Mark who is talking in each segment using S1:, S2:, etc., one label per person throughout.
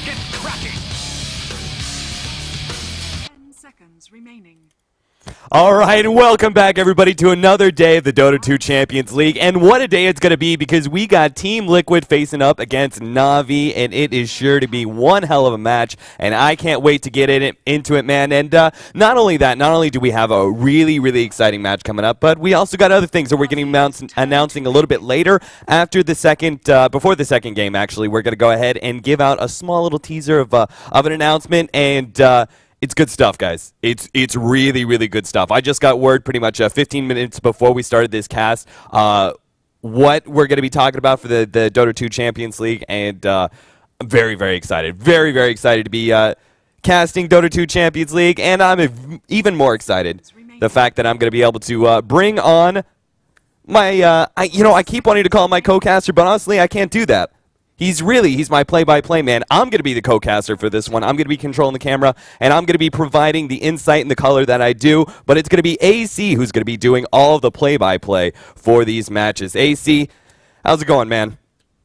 S1: get cracking.
S2: 10 seconds remaining.
S3: All right, and welcome back, everybody, to another day of the Dota 2 Champions League. And what a day it's going to be, because we got Team Liquid facing up against Na'Vi, and it is sure to be one hell of a match, and I can't wait to get into it, man. And not only that, not only do we have a really, really exciting match coming up, but we also got other things that we're going to be announcing a little bit later after the second, before the second game, actually. We're going to go ahead and give out a small little teaser of an announcement, and it's good stuff, guys. It's really, really good stuff. I just got word pretty much 15 minutes before we started this cast what we're going to be talking about for the Dota 2 Champions League, and I'm very, very excited. Very, very excited to be casting Dota 2 Champions League, and I'm even more excited the fact that I'm going to be able to bring on my, I keep wanting to call him my co-caster, but honestly, I can't do that. He's my play-by-play man. I'm going to be the co-caster for this one. I'm going to be controlling the camera, and I'm going to be providing the insight and the color that I do, but it's going to be Ayesee who's going to be doing all of the play-by-play for these matches. Ayesee, how's it going, man?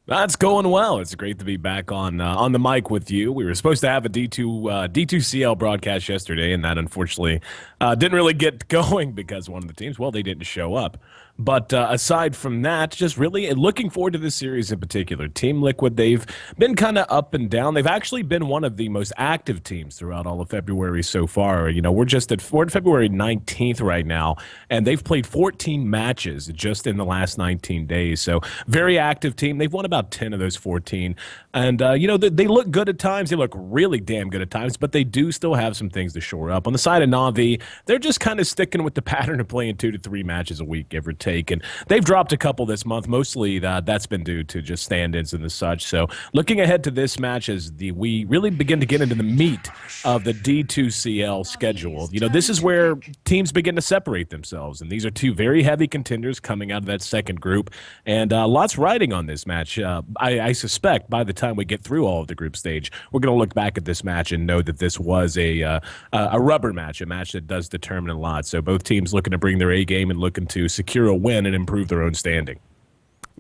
S4: That's going well. It's great to be back on the mic with you. We were supposed to have a D2CL broadcast yesterday, and that unfortunately didn't really get going because one of the teams, well, they didn't show up. But aside from that, just really looking forward to this series in particular. Team Liquid, they've been kind of up and down. They've actually been one of the most active teams throughout all of February so far. You know, we're at February 19th right now, and they've played 14 matches just in the last 19 days. So very active team. They've won about 10 of those 14. And, they look good at times. They look really damn good at times, but they do still have some things to shore up. On the side of Na'Vi, they're just kind of sticking with the pattern of playing 2 to 3 matches a week, give or take. And they've dropped a couple this month. Mostly that's been due to just stand-ins and the such. So looking ahead to this match as we really begin to get into the meat of the D2CL schedule. You know, this is where teams begin to separate themselves. And these are 2 very heavy contenders coming out of that second group. And lots riding on this match. I suspect by the time we get through all of the group stage, we're going to look back at this match and know that this was a rubber match, a match that does determine a lot. So both teams looking to bring their A game and looking to secure a win and improve their own standing.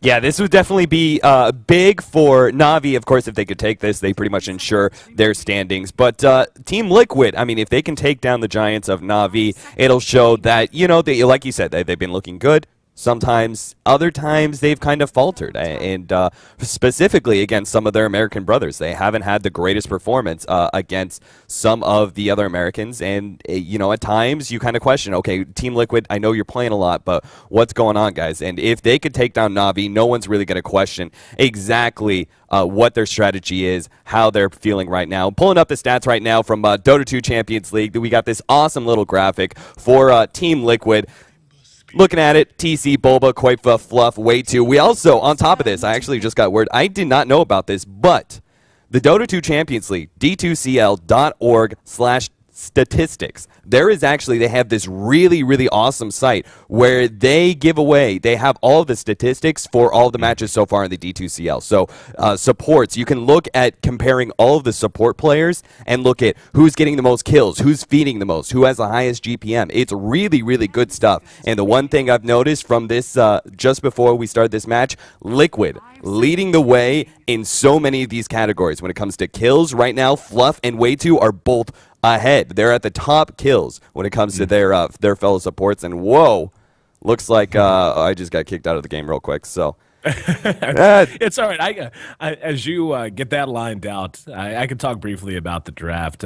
S3: Yeah, this would definitely be big for Na'Vi. Of course, if they could take this, they pretty much ensure their standings. But Team Liquid, I mean, if they can take down the Giants of Na'Vi, it'll show that, like you said, they've been looking good. Sometimes, other times, they've kind of faltered, and specifically against some of their American brothers. They haven't had the greatest performance against some of the other Americans, and, at times, you kind of question, okay, Team Liquid, I know you're playing a lot, but what's going on, guys? And if they could take down Na'Vi, no one's really going to question exactly what their strategy is, how they're feeling right now. Pulling up the stats right now from Dota 2 Champions League, we got this awesome little graphic for Team Liquid. Looking at it, TC, Bulba, Koifa, Fluff, Way 2. We also, on top of this, I actually just got word, I did not know about this, but the Dota 2 Champions League, d2cl.org/statistics. There is actually, they have this really, really awesome site where they give away, they have all the statistics for all the matches so far in the D2CL. So supports, you can look at comparing all of the support players and look at who's getting the most kills, who's feeding the most, who has the highest GPM. It's really, really good stuff. And the one thing I've noticed from this, just before we started this match, Liquid leading the way in so many of these categories. When it comes to kills, right now, Fluff and Way 2 are both ahead. They're at the top kills when it comes to their fellow supports. And whoa, looks like I just got kicked out of the game real quick. So
S4: it's all right. As you get that lined out, I can talk briefly about the draft.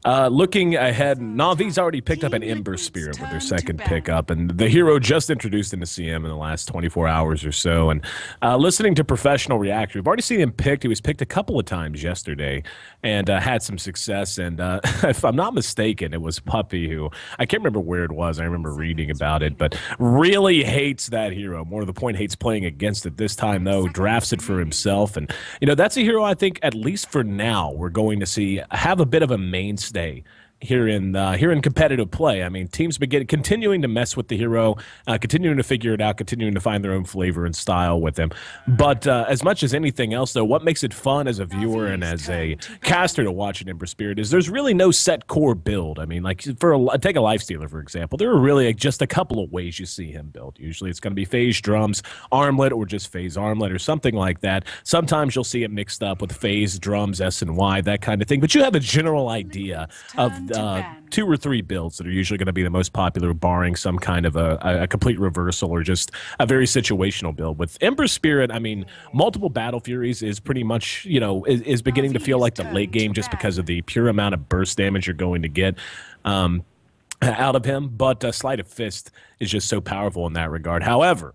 S4: Looking ahead, Na'Vi's already picked up an Ember Spirit with their second pickup, and the hero just introduced into CM in the last 24 hours or so. And listening to Professional Reactor, we've already seen him picked. He was picked a couple of times yesterday and had some success. And if I'm not mistaken, it was Puppy who, I can't remember where it was. I remember reading about it, but really hates that hero. More to the point, hates playing against it. This time, though, drafts it for himself. And, that's a hero I think, at least for now, we're going to see have a bit of a mainstay here in competitive play. I mean, teams continuing to mess with the hero, continuing to figure it out, continuing to find their own flavor and style with him. But as much as anything else, though, what makes it fun as a viewer and as a caster to watch an Ember Spirit is there's really no set core build. I mean, like take a Lifestealer, for example. There are really just a couple of ways you see him build. Usually it's going to be phase drums, armlet, or just phase armlet or something like that. Sometimes you'll see it mixed up with phase, drums, S and Y, that kind of thing. But you have a general idea of 2 or 3 builds that are usually going to be the most popular, barring some kind of a complete reversal or just a very situational build. With Ember Spirit, I mean, multiple Battle Furies is pretty much, is beginning to feel like the late game just because of the pure amount of burst damage you're going to get out of him. But Sleight of Fist is just so powerful in that regard. However,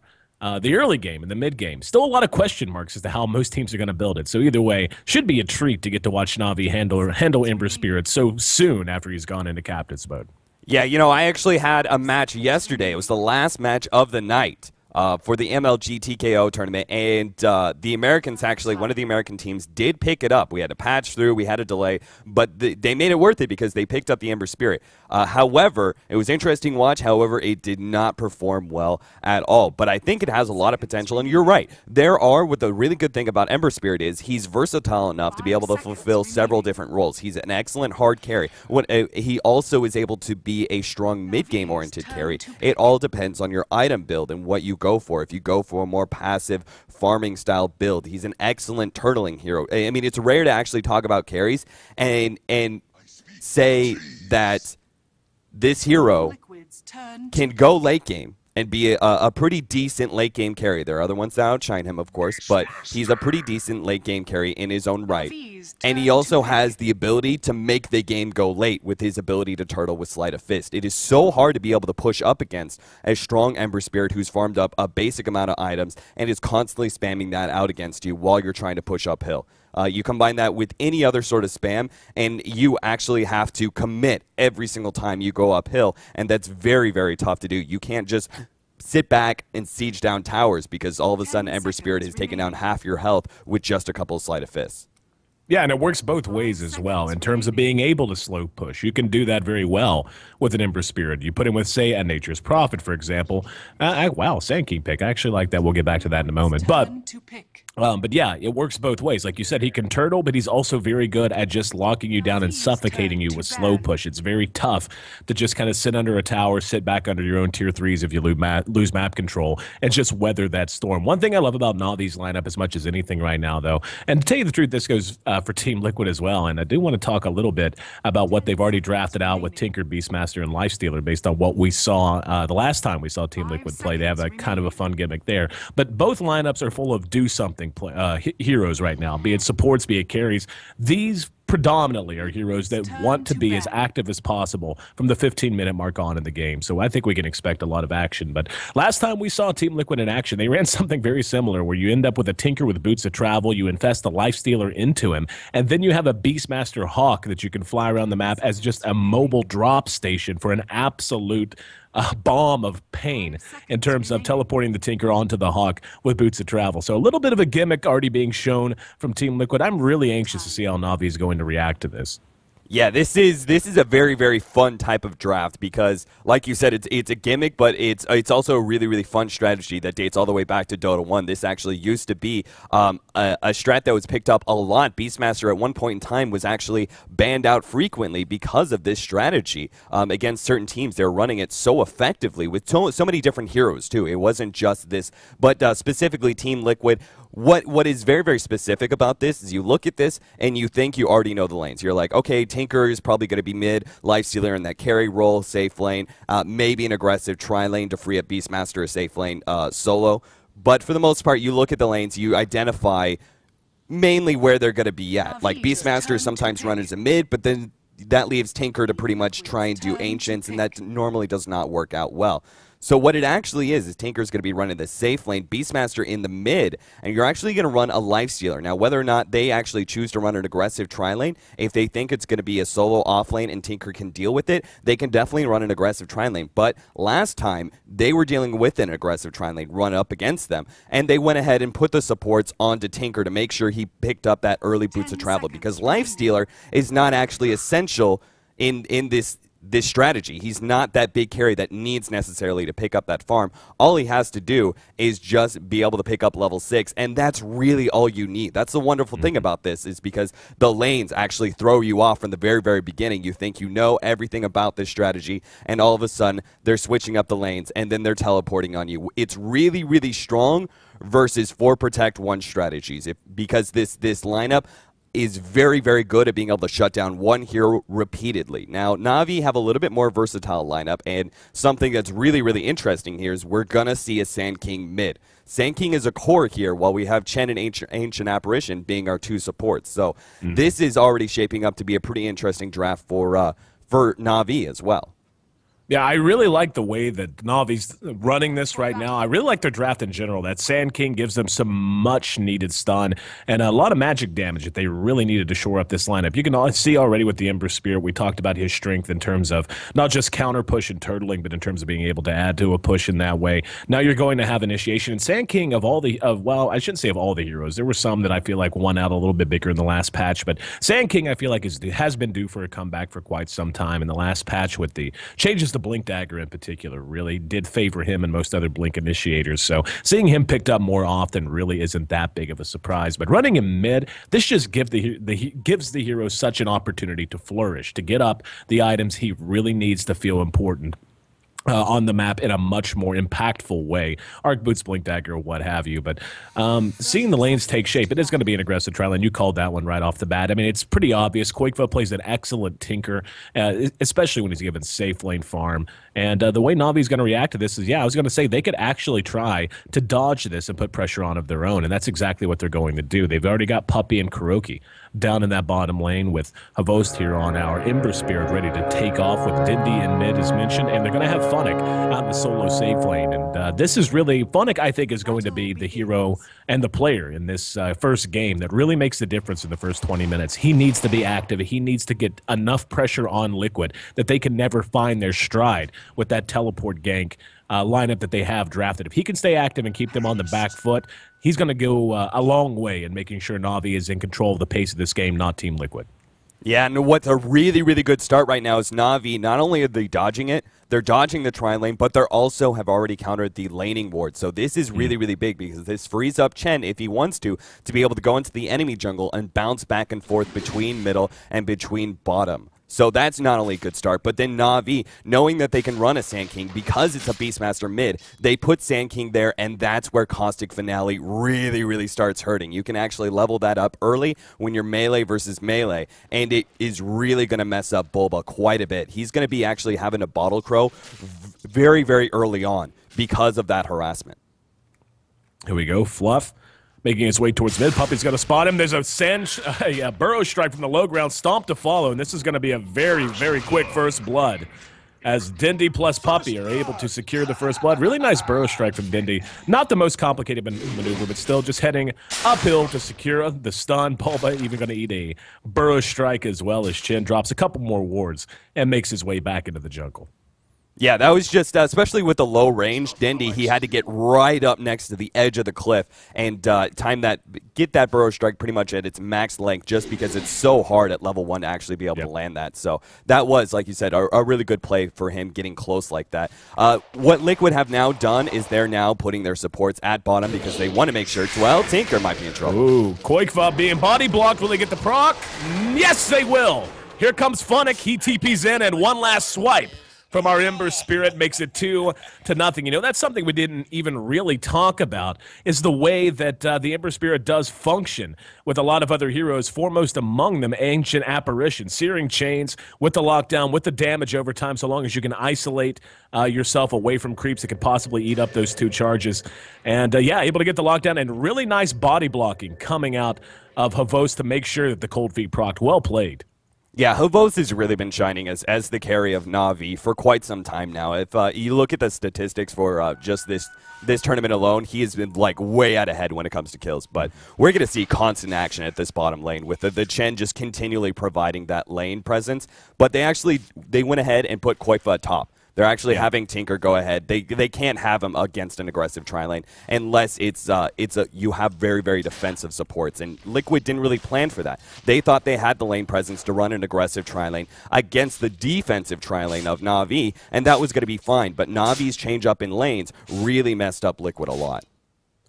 S4: the early game and the mid game, still a lot of question marks as to how most teams are going to build it. So either way, should be a treat to get to watch Na'Vi handle Ember Spirit so soon after he's gone into captain's mode.
S3: Yeah, I actually had a match yesterday. It was the last match of the night for the MLG TKO tournament, and the Americans actually, one of the American teams did pick it up. We had to patch through, we had a delay, but they made it worth it because they picked up the Ember Spirit. However, it was interesting to watch. However, it did not perform well at all. But I think it has a lot of potential, and you're right. What the really good thing about Ember Spirit is he's versatile enough to be able to fulfill several different roles. He's an excellent hard carry. He also is able to be a strong mid-game oriented carry. It all depends on your item build and what you go for. If you go for a more passive farming style build, he's an excellent turtling hero. I mean, it's rare to actually talk about carries and say that this hero can go late game and be a pretty decent late game carry. There are other ones that outshine him, of course, but he's a pretty decent late game carry in his own right. And he also has the ability to make the game go late with his ability to turtle with Sleight of Fist. It is so hard to be able to push up against a strong Ember Spirit who's farmed up a basic amount of items and is constantly spamming that out against you while you're trying to push uphill. You combine that with any other sort of spam, and you actually have to commit every single time you go uphill, and that's very, very tough to do. You can't just sit back and siege down towers because all of a sudden Ember Spirit has taken down half your health with just a couple of Sleight of Fists.
S4: Yeah, and it works both ways as well in terms of being able to slow push. You can do that very well with an Ember Spirit. You put him with, say, a Nature's Prophet, for example. Wow, Sand King pick. I actually like that. We'll get back to that in a moment. But yeah, it works both ways. Like you said, he can turtle, but he's also very good at just locking you down and suffocating you with slow push. It's very tough to just kind of sit under a tower, sit back under your own tier 3s if you lose map control, and just weather that storm. One thing I love about Na'Vi's lineup as much as anything right now, though, and to tell you the truth, this goes for Team Liquid as well, and I do want to talk a little bit about what they've already drafted out with Tinker, Beastmaster, and Lifestealer based on what we saw the last time we saw Team Liquid play. They have a kind of a fun gimmick there. But both lineups are full of do-something heroes right now, be it supports, be it carries. These predominantly are heroes that want to be as active as possible from the 15-minute mark on in the game. So I think we can expect a lot of action. But last time we saw Team Liquid in action, they ran something very similar where you end up with a Tinker with boots of travel, you infest a Lifestealer into him, and then you have a Beastmaster Hawk that you can fly around the map as just a mobile drop station for an absolute bomb of pain in terms of teleporting the Tinker onto the Hawk with boots of travel. So a little bit of a gimmick already being shown from Team Liquid. I'm really anxious to see how Na'Vi is going to react to this.
S3: Yeah, this is a very, very fun type of draft because, like you said, it's a gimmick, but it's also a really, really fun strategy that dates all the way back to Dota 1. This actually used to be a strat that was picked up a lot. Beastmaster at one point in time was actually banned out frequently because of this strategy against certain teams. They were running it so effectively with so many different heroes, too. It wasn't just this, but specifically Team Liquid. What is very, very specific about this is you look at this and you think you already know the lanes. You're like, okay, Tinker is probably going to be mid, Lifestealer in that carry role, safe lane, maybe an aggressive tri-lane to free up Beastmaster, a safe lane solo. But for the most part, you look at the lanes, you identify mainly where they're going to be at. Like Beastmaster sometimes run as a mid, but then that leaves Tinker to pretty much try and do Ancients, and that normally does not work out well. So what it actually is Tinker's going to be running the safe lane, Beastmaster in the mid, and you're actually going to run a Lifestealer. Now, whether or not they actually choose to run an aggressive tri-lane, if they think it's going to be a solo off lane and Tinker can deal with it, they can definitely run an aggressive tri-lane. But last time, they were dealing with an aggressive tri-lane run up against them, and they went ahead and put the supports onto Tinker to make sure he picked up that early boots of travel, because Lifestealer is not actually essential in this strategy. He's not that big carry that needs necessarily to pick up that farm. All he has to do is just be able to pick up level 6, and that's really all you need. That's the wonderful thing about this, is because the lanes actually throw you off from the very, very beginning. You think you know everything about this strategy, and all of a sudden they're switching up the lanes, and then they're teleporting on you. It's really, really strong versus 4 protect 1 strategies, because this lineup is very, very good at being able to shut down one hero repeatedly. Now, Na'Vi have a little bit more versatile lineup, and something that's really, really interesting here is we're going to see a Sand King mid. Sand King is a core here, while we have Chen and Ancient Apparition being our 2 supports. So this is already shaping up to be a pretty interesting draft for Na'Vi as well.
S4: Yeah, I really like the way that Navi's running this right now. I really like their draft in general. That Sand King gives them some much-needed stun and a lot of magic damage that they really needed to shore up this lineup. You can see already with the Ember Spirit, we talked about his strength in terms of not just counter push and turtling, but in terms of being able to add to a push in that way. Now you're going to have initiation. And Sand King, well, I shouldn't say of all the heroes. There were some that I feel like won out a little bit bigger in the last patch, but Sand King I feel like has been due for a comeback for quite some time. In the last patch with the changes to Blink Dagger in particular really did favor him and most other Blink initiators. So seeing him picked up more often really isn't that big of a surprise. But running him mid, this just gives the hero such an opportunity to flourish, to get up the items he really needs to feel important on the map in a much more impactful way. Arc Boots, Blink Dagger, or what have you. But seeing the lanes take shape, it is going to be an aggressive trial, and you called that one right off the bat. I mean, it's pretty obvious. Quakefoot plays an excellent Tinker, especially when he's given safe lane farm. And the way Navi's going to react to this is, I was going to say they could actually try to dodge this and put pressure on of their own, and that's exactly what they're going to do. They've already got Puppey and Kuroki down in that bottom lane with Havost here on our Ember Spirit ready to take off with Dindy in mid as mentioned, and they're going to have Funnick out in the solo safe lane. And this is really, Funnick I think is going to be the hero and the player in this first game that really makes the difference in the first 20 minutes. He needs to be active. He needs to get enough pressure on Liquid that they can never find their stride with that teleport gank lineup that they have drafted. If he can stay active and keep them on the back foot, he's going to go a long way in making sure Na'Vi is in control of the pace of this game, not Team Liquid.
S3: Yeah, and what's a really, really good start right now is Na'Vi, not only are they dodging it, they're dodging the tri-lane, but they're also have already countered the laning ward. So this is really, really big because this frees up Chen, if he wants to be able to go into the enemy jungle and bounce back and forth between middle and between bottom. So that's not only a good start, but then Na'Vi, knowing that they can run a Sand King because it's a Beastmaster mid, they put Sand King there, and that's where Caustic Finale really, really starts hurting. You can actually level that up early when you're melee versus melee, and it is really going to mess up Bulba quite a bit. He's going to be actually having a Bottle Crow very, very early on because of that harassment.
S4: Here we go, Fluff making his way towards mid. Puppey's going to spot him. There's a Burrow Strike from the low ground, Stomp to follow, and this is going to be a very, very quick first blood as Dindy plus Puppey are able to secure the first blood. Really nice Burrow Strike from Dindy. Not the most complicated maneuver, but still just heading uphill to secure the stun. Bulba even going to eat a Burrow Strike as well as Chen drops a couple more wards and makes his way back into the jungle.
S3: Yeah, that was just, especially with the low range, Dindy, he had to get right up next to the edge of the cliff and get that Burrow Strike pretty much at its max length just because it's so hard at level 1 to actually be able to land that. So that was, like you said, a really good play for him getting close like that. What Liquid have now done is they're now putting their supports at bottom because they want to make sure, well, Tinker might be in trouble.
S4: Ooh, Quakefoot being body blocked. Will they get the proc? Yes, they will. Here comes Funnick. He TPs in, and one last swipe from our Ember Spirit makes it 2-0. You know, that's something we didn't even really talk about, is the way that the Ember Spirit does function with a lot of other heroes, foremost among them Ancient Apparition. Searing Chains with the lockdown, with the damage over time, so long as you can isolate yourself away from creeps that could possibly eat up those 2 charges. And able to get the lockdown, and really nice body blocking coming out of Havost to make sure that the Cold Feet procced. Well played.
S3: Yeah, Havost has really been shining as the carry of Na'Vi for quite some time now. If you look at the statistics for just this tournament alone, he has been like way out ahead when it comes to kills. But we're going to see constant action at this bottom lane with the Chen just continually providing that lane presence. But they went ahead and put Quakefoot top, They're actually having Tinker go ahead. They can't have him against an aggressive tri-lane unless you have very, very defensive supports. And Liquid didn't really plan for that. They thought they had the lane presence to run an aggressive tri-lane against the defensive tri-lane of Na'Vi, and that was going to be fine. But Na'Vi's change up in lanes really messed up Liquid a lot.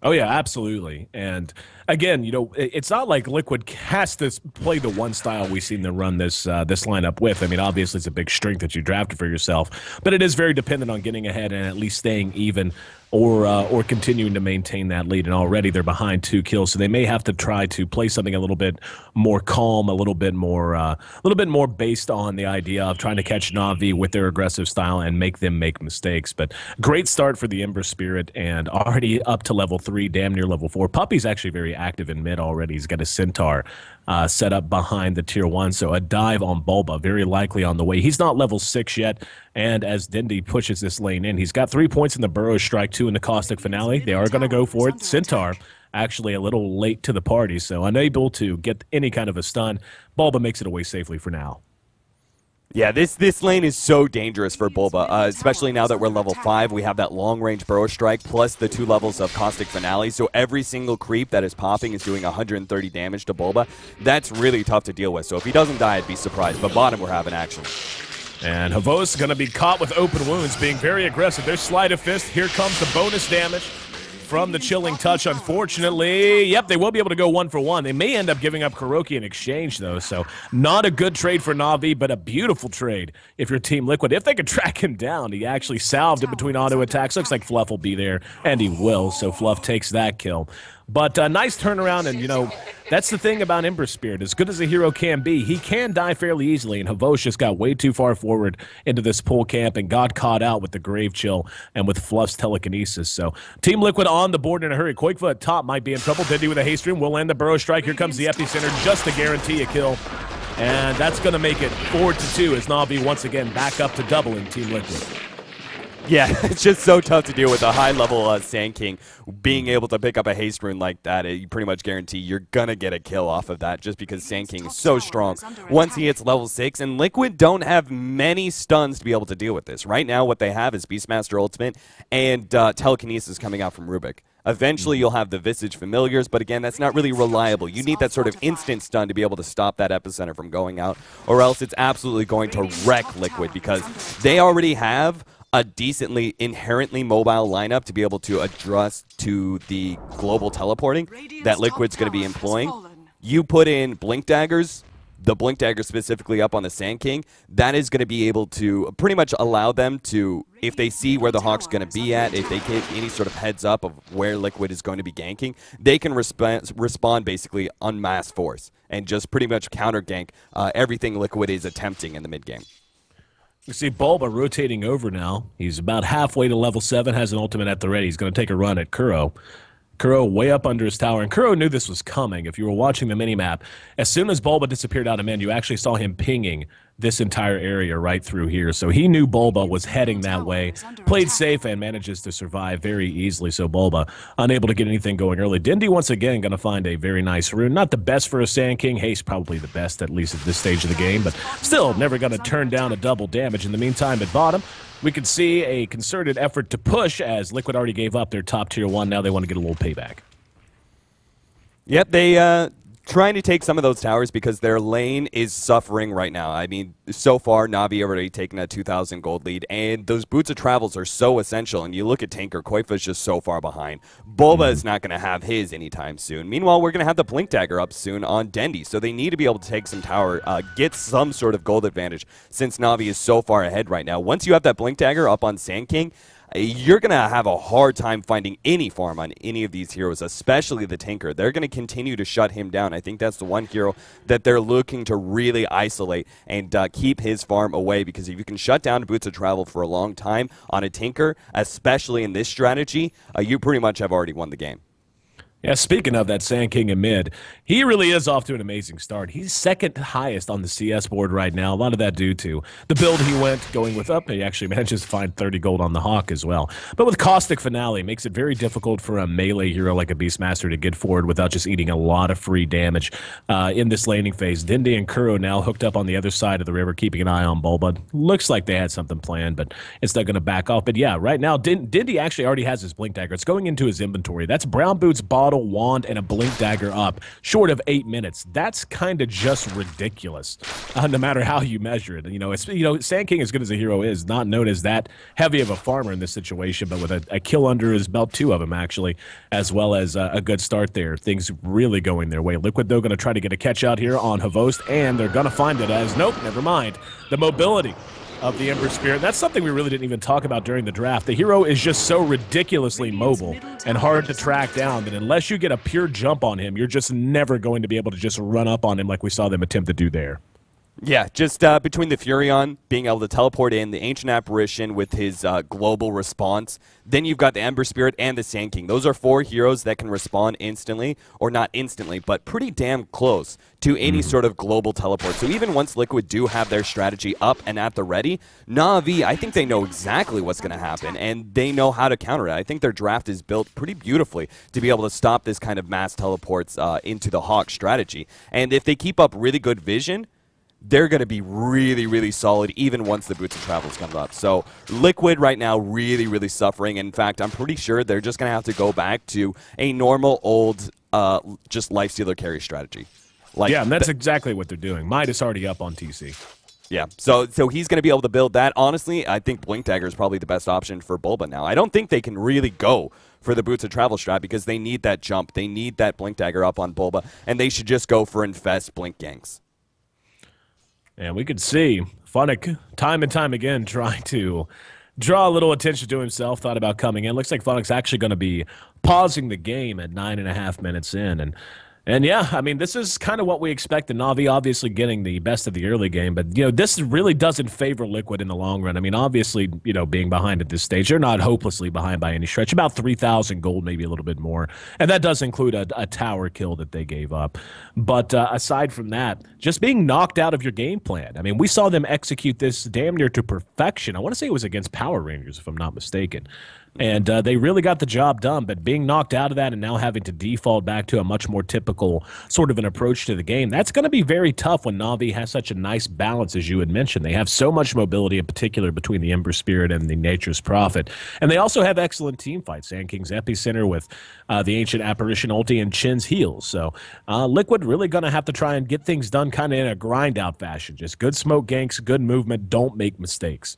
S4: Oh, yeah, absolutely. And again, you know, it's not like Liquid has to play the one style we've seen them run this lineup with. I mean, obviously, it's a big strength that you drafted for yourself, but it is very dependent on getting ahead and at least staying even or continuing to maintain that lead. And already they're behind 2 kills, so they may have to try to play something a little bit more calm, a little bit more based on the idea of trying to catch Na'Vi with their aggressive style and make them make mistakes. But great start for the Ember Spirit, and already up to level 3, damn near level 4. Puppy's actually very active in mid already. He's got a Centaur set up behind the tier 1, so a dive on Bulba very likely on the way. He's not level 6 yet, and as Dendi pushes this lane in, he's got 3 points in the Burrow Strike, 2 in the Caustic Finale. They are going to go for it. Centaur actually a little late to the party, so unable to get any kind of a stun. Bulba makes it away safely for now.
S3: Yeah, this lane is so dangerous for Bulba, especially now that we're level 5. We have that long-range Burrow Strike plus the 2 levels of Caustic Finale, so every single creep that is popping is doing 130 damage to Bulba. That's really tough to deal with, so if he doesn't die, I'd be surprised. But bottom, we're having action.
S4: And Havos going to be caught with open wounds, being very aggressive. There's Sleight of Fist. Here comes the bonus damage from the Chilling Touch. Unfortunately, yep, they will be able to go 1 for 1. They may end up giving up Kuroki in exchange, though, so not a good trade for Na'Vi, but a beautiful trade if you're Team Liquid. If they could track him down, he actually salved it between auto attacks. Looks like Fluff will be there, and he will, so Fluff takes that kill. But nice turnaround, and, you know, that's the thing about Ember Spirit. As good as a hero can be, he can die fairly easily, and Havos just got way too far forward into this pull camp and got caught out with the Grave Chill and with Fluff's telekinesis. So Team Liquid on the board in a hurry. Koikva at top might be in trouble. Dendi with a haste room will land the Burrow Strike. Here comes the Epicenter just to guarantee a kill. And that's going to make it 4-2 as Na'Vi once again back up to double in Team Liquid.
S3: Yeah, it's just so tough to deal with a high-level Sand King. Being able to pick up a haste rune like that, you pretty much guarantee you're going to get a kill off of that just because Sand King is so strong once he hits level 6. And Liquid don't have many stuns to be able to deal with this. Right now, what they have is Beastmaster Ultimate and Telekinesis coming out from Rubik. Eventually, you'll have the Visage Familiars, but again, that's not really reliable. You need that sort of instant stun to be able to stop that Epicenter from going out, or else it's absolutely going to wreck Liquid because they already have a decently inherently mobile lineup to be able to adjust to the global teleporting that Liquid's going to be employing. You put in Blink Daggers, the Blink Dagger specifically up on the Sand King, that is going to be able to pretty much allow them to, if they see where the Hawk's going to be at, if they get any sort of heads up of where Liquid is going to be ganking, they can respond basically en masse force and just pretty much counter gank everything Liquid is attempting in the mid game.
S4: You see Bulba rotating over now. He's about halfway to level 7, has an ultimate at the ready. He's going to take a run at Kuro. Kuro way up under his tower, and Kuro knew this was coming. If you were watching the minimap, as soon as Bulba disappeared out of mid, you actually saw him pinging this entire area right through here. So he knew Bulba was heading that way, played safe, and manages to survive very easily. So Bulba unable to get anything going early. Dendi once again going to find a very nice rune. Not the best for a Sand King. Haste probably the best, at least at this stage of the game, but still never going to turn down a double damage. In the meantime, at bottom, we could see a concerted effort to push as Liquid already gave up their top tier 1. Now they want to get a little payback.
S3: Yep, they trying to take some of those towers because their lane is suffering right now. I mean, so far, Na'Vi already taken a 2,000 gold lead, and those Boots of Travels are so essential. And you look at Tinker, Koifa's just so far behind. Bulba is not going to have his anytime soon. Meanwhile, we're going to have the Blink Dagger up soon on Dendi, so they need to be able to take some tower, get some sort of gold advantage since Na'Vi is so far ahead right now. Once you have that Blink Dagger up on Sand King, you're going to have a hard time finding any farm on any of these heroes, especially the Tinker. They're going to continue to shut him down. I think that's the one hero that they're looking to really isolate and keep his farm away, because if you can shut down Boots of Travel for a long time on a Tinker, especially in this strategy, you pretty much have already won the game.
S4: Yeah, speaking of that Sand King in mid, he really is off to an amazing start. He's second highest on the CS board right now. A lot of that due to the build he went going with up. He actually manages to find 30 gold on the Hawk as well. But with Caustic Finale, it makes it very difficult for a melee hero like a Beastmaster to get forward without just eating a lot of free damage in this laning phase. Dindy and Kuro now hooked up on the other side of the river, keeping an eye on Bulba. Looks like they had something planned, but it's not going to back off. But yeah, right now, Dindy actually already has his Blink Dagger. It's going into his inventory. That's Brown Boots, Bottle, Wand, and a Blink Dagger up, short of 8 minutes. That's kind of just ridiculous, no matter how you measure it. Sand King, as good as a hero is, not known as that heavy of a farmer in this situation, but with a kill under his belt, 2 of them actually, as well as a good start there. Things really going their way. Liquid, though, going to try to get a catch out here on Havost, and they're going to find it as, nope, never mind. The mobility of the Ember Spirit. That's something we really didn't even talk about during the draft. The hero is just so ridiculously mobile and hard to track down that unless you get a pure jump on him, you're just never going to be able to just run up on him like we saw them attempt to do there.
S3: Yeah, just between the Furion being able to teleport in, the Ancient Apparition with his global response, then you've got the Ember Spirit and the Sand King. Those are 4 heroes that can respond instantly, or not instantly, but pretty damn close to any sort of global teleport. So even once Liquid do have their strategy up and at the ready, Na'Vi, I think they know exactly what's going to happen, and they know how to counter it. I think their draft is built pretty beautifully to be able to stop this kind of mass teleports into the Hawk strategy. And if they keep up really good vision, they're going to be really, really solid even once the Boots of Travels comes up. So Liquid right now really, really suffering. In fact, I'm pretty sure they're just going to have to go back to a normal old just Lifestealer carry strategy.
S4: Yeah, and that's exactly what they're doing. Midas already up on TC.
S3: Yeah, so he's going to be able to build that. Honestly, I think Blink Dagger is probably the best option for Bulba now. I don't think they can really go for the Boots of Travel strat because they need that jump. They need that Blink Dagger up on Bulba, and they should just go for Infest Blink ganks.
S4: And we could see Funnick time and time again trying to draw a little attention to himself, thought about coming in. Looks like Funnick's actually going to be pausing the game at 9.5 minutes in. And yeah, I mean, this is kind of what we expect. And Na'Vi obviously getting the best of the early game. But, this really doesn't favor Liquid in the long run. I mean, obviously, being behind at this stage, they're not hopelessly behind by any stretch. About 3,000 gold, maybe a little bit more. And that does include a tower kill that they gave up. But aside from that, just being knocked out of your game plan. I mean, we saw them execute this damn near to perfection. I want to say it was against Power Rangers, if I'm not mistaken. And they really got the job done, but being knocked out of that and now having to default back to a much more typical sort of an approach to the game, that's going to be very tough when Na'Vi has such a nice balance, as you had mentioned. They have so much mobility, in particular, between the Ember Spirit and the Nature's Prophet. And they also have excellent team fights. Sand King's Epicenter with the Ancient Apparition ulti and Chin's heals. So Liquid really going to have to try and get things done kind of in a grind-out fashion. Just good smoke ganks, good movement, don't make mistakes.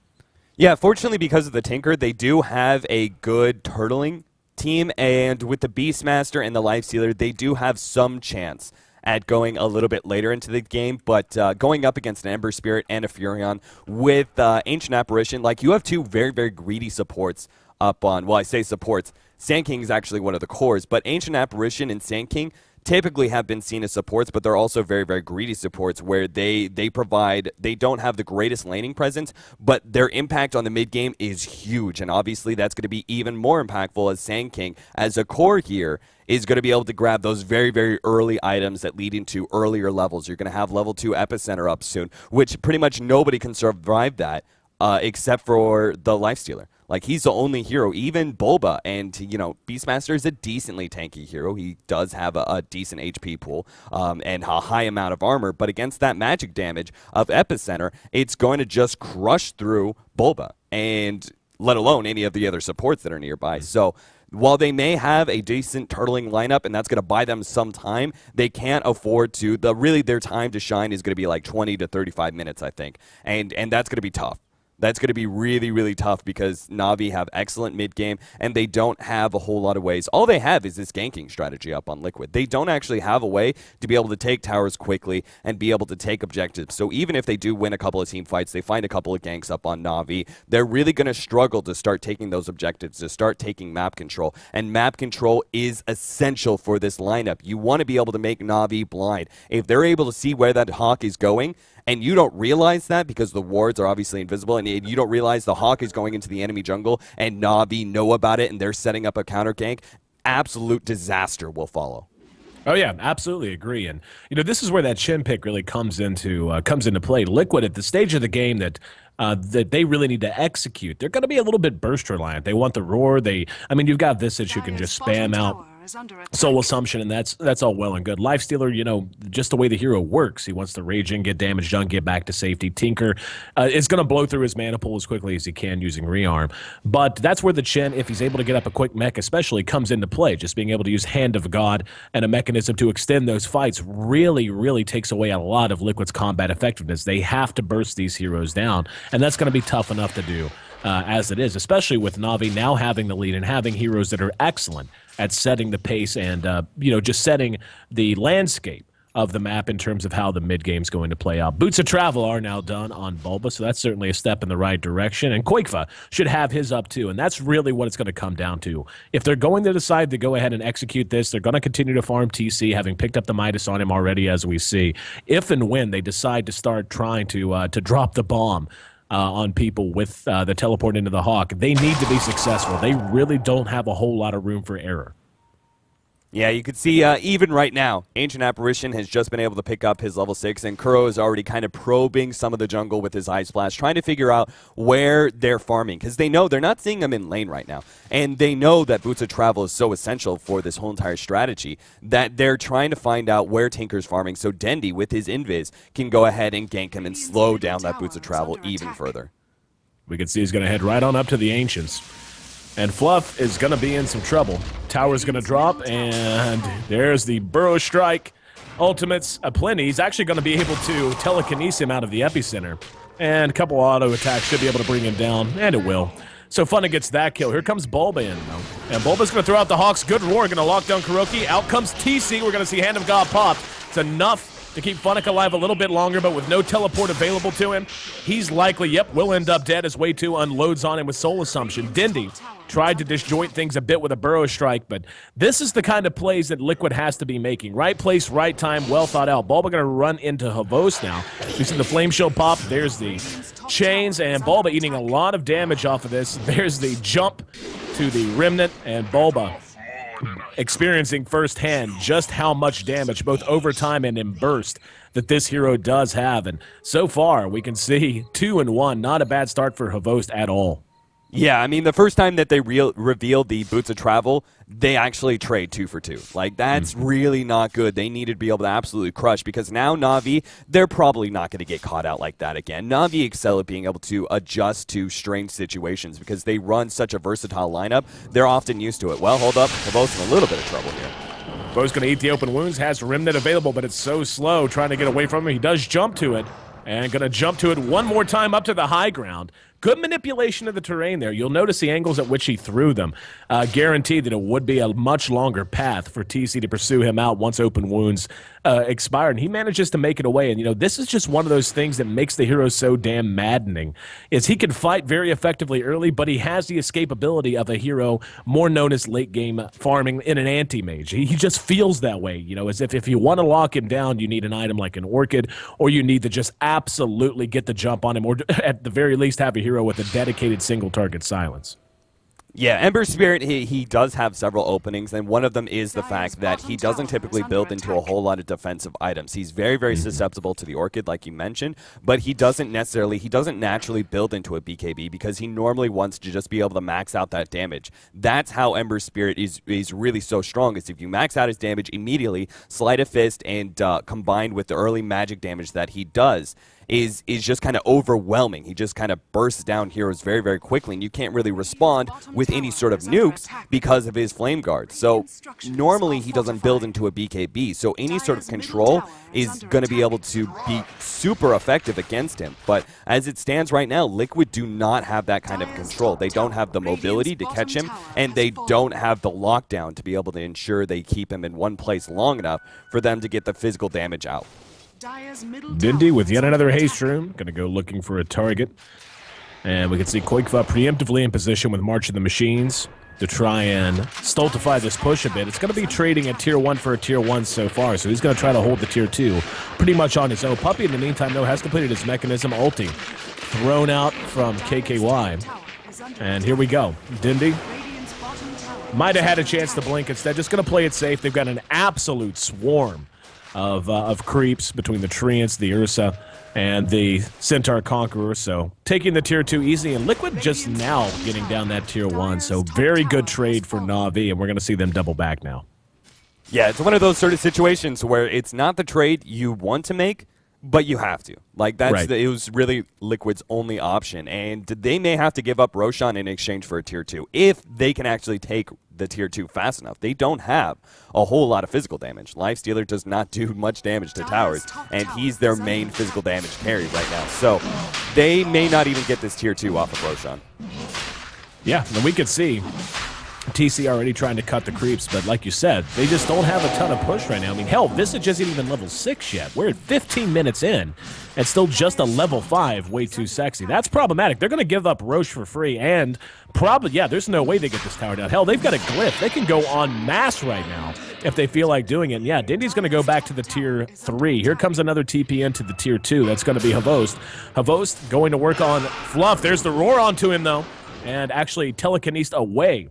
S3: Yeah, fortunately, because of the Tinker, they do have a good turtling team, and with the Beastmaster and the Lifestealer, they do have some chance at going a little bit later into the game, but going up against an Ember Spirit and a Furion with Ancient Apparition, you have 2 very, very greedy supports up on, well, I say supports. Sand King is actually one of the cores, but Ancient Apparition and Sand King typically have been seen as supports, but they're also very, very greedy supports where they don't have the greatest laning presence, but their impact on the mid game is huge, and obviously that's going to be even more impactful as Sand King, as a core here, is going to be able to grab those very, very early items that lead into earlier levels. You're going to have level 2 Epicenter up soon, which pretty much nobody can survive that except for the Lifestealer. He's the only hero, even Bulba, and, Beastmaster is a decently tanky hero. He does have a decent HP pool and a high amount of armor, but against that magic damage of Epicenter, it's going to just crush through Bulba, and let alone any of the other supports that are nearby. So while they may have a decent turtling lineup, and that's going to buy them some time, they can't afford to. Really, their time to shine is going to be 20 to 35 minutes, I think, and that's going to be tough. That's going to be really, really tough because Na'Vi have excellent mid-game, and they don't have a whole lot of ways. All they have is this ganking strategy up on Liquid. They don't actually have a way to be able to take towers quickly and be able to take objectives. So even if they do win a couple of team fights, they find a couple of ganks up on Na'Vi, they're really going to struggle to start taking those objectives, to start taking map control. And map control is essential for this lineup. You want to be able to make Na'Vi blind. If they're able to see where that Hawk is going, and you don't realize that because the wards are obviously invisible, and you don't realize the Hawk is going into the enemy jungle, and Na'Vi know about it, and they're setting up a counter gank, absolute disaster will follow.
S4: Oh yeah, absolutely agree. And this is where that chin pick really comes into play. Liquid at the stage of the game that they really need to execute. They're going to be a little bit burst reliant. They want the roar. You've got Visage who can just spam out Soul Assumption, and that's all well and good. Lifestealer, just the way the hero works. He wants to rage in, get damage done, get back to safety. Tinker is going to blow through his mana pool as quickly as he can using Rearm. But that's where the Chen, if he's able to get up a quick mech especially, comes into play. Just being able to use Hand of God and a mechanism to extend those fights really, really takes away a lot of Liquid's combat effectiveness. They have to burst these heroes down, and that's going to be tough enough to do as it is, especially with Na'Vi now having the lead and having heroes that are excellent at setting the pace and just setting the landscape of the map in terms of how the mid game's going to play out. Boots of Travel are now done on Bulba, so that's certainly a step in the right direction. And Quakefa should have his up too, and that's really what it's going to come down to. If they're going to decide to go ahead and execute this, they're going to continue to farm TC, having picked up the Midas on him already, as we see. If and when they decide to start trying to drop the bomb on people with the teleport into the Hawk, they need to be successful. They really don't have a whole lot of room for error.
S3: Yeah, you can see even right now, Ancient Apparition has just been able to pick up his level 6, and Kuro is already kind of probing some of the jungle with his Ice Blast, trying to figure out where they're farming, because they know they're not seeing them in lane right now. And they know that Boots of Travel is so essential for this whole entire strategy that they're trying to find out where Tinker's farming, so Dendi, with his Invis, can go ahead and gank him and slow down that Boots of Travel even further.
S4: We can see he's going to head right on up to the Ancients. And Fluff is going to be in some trouble. Tower's going to drop, and there's the Burrow Strike. Ultimates aplenty. He's actually going to be able to telekinesis him out of the epicenter. And a couple auto attacks should be able to bring him down, and it will. So Funna gets that kill. Here comes Bulba in, though. And Bulba's going to throw out the Hawks. Good roar. Going to lock down Kuroki. Out comes TC. We're going to see Hand of God pop. It's enough to keep Funnick alive a little bit longer, but with no teleport available to him, he's likely, will end up dead as Way 2 unloads on him with Soul Assumption. Dendi tried to disjoint things a bit with a Burrow Strike, but this is the kind of plays that Liquid has to be making. Right place, right time, well thought out. Bulba going to run into Havos now. We see the Flame Shield pop. There's the chains, and Bulba eating a lot of damage off of this. There's the jump to the Remnant, and Bulba experiencing firsthand just how much damage, both over time and in burst, that this hero does have. And so far, we can see 2-1. Not a bad start for Havost at all.
S3: Yeah, I mean, the first time that they revealed the Boots of Travel, they actually trade 2 for 2. Like, that's really not good. They needed to be able to absolutely crush, because now Na'Vi, they're probably not going to get caught out like that again. Na'Vi excel at being able to adjust to strange situations because they run such a versatile lineup. They're often used to it. Well, hold up. They're both in a little bit of trouble here.
S4: Bo's going to eat the open wounds, has Remnant available, but it's so slow trying to get away from him. He does jump to it, and going to jump to it one more time up to the high ground. Good manipulation of the terrain there. You'll notice the angles at which he threw them. Guaranteed that it would be a much longer path for TC to pursue him out once open wounds expired. And he manages to make it away. And, this is just one of those things that makes the hero so damn maddening, is he can fight very effectively early, but he has the escapability of a hero more known as late game farming in an anti-mage. He just feels that way, as if you want to lock him down, you need an item like an Orchid, or you need to just absolutely get the jump on him, or at the very least have a hero with a dedicated single target silence.
S3: Yeah, Ember Spirit, he does have several openings, and one of them is the fact that he doesn't typically build into a whole lot of defensive items. He's very, very susceptible to the Orchid, like you mentioned, but he doesn't naturally build into a BKB because he normally wants to just be able to max out that damage. That's how Ember Spirit is really so strong, is if you max out his damage immediately, Sleight of Fist, and combined with the early magic damage that he does, is just kind of overwhelming. He just kind of bursts down heroes very, very quickly, and you can't really respond with any sort of nukes because of his Flame Guard. So normally he doesn't build into a BKB, so any sort of control is going to be able to be super effective against him. But as it stands right now, Liquid do not have that kind of control. They don't have the mobility to catch him, and they don't have the lockdown to be able to ensure they keep him in one place long enough for them to get the physical damage out.
S4: Dendi with yet another haste room, going to go looking for a target. And we can see Quakefa preemptively in position with March of the Machines to try and stultify this push a bit. It's going to be trading at Tier 1 for a Tier 1 so far, so he's going to try to hold the Tier 2 pretty much on his own. Puppey, in the meantime, though, has completed his mechanism ulti. Thrown out from KKY. And here we go. Dendi Might have had a chance to blink instead. Just going to play it safe. They've got an absolute swarm of creeps between the Treants, the Ursa, and the Centaur Conqueror. So taking the tier 2 easy, and Liquid just now getting down that tier 1. So very good trade for Na'Vi, and we're going to see them double back now.
S3: Yeah, it's one of those sort of situations where it's not the trade you want to make, but you have to. Like, that's
S4: Right.
S3: it was really Liquid's only option. And they may have to give up Roshan in exchange for a tier 2 if they can actually take the tier 2 fast enough. They don't have a whole lot of physical damage. Lifestealer does not do much damage to towers, and he's their main physical damage carry right now. So they may not even get this tier 2 off of Roshan.
S4: Yeah, and we could see TC already trying to cut the creeps, but like you said, they just don't have a ton of push right now. I mean, hell, Visage isn't even level 6 yet. We're at 15 minutes in, and still just a level 5, way too sexy. That's problematic. They're going to give up Roche for free, and probably, yeah, there's no way they get this tower down. Hell, they've got a glyph. They can go en masse right now if they feel like doing it. And yeah, Dindy's going to go back to the tier 3. Here comes another TP into the tier 2. That's going to be Havost. Havost going to work on Fluff. There's the roar onto him, though, and actually telekinesed away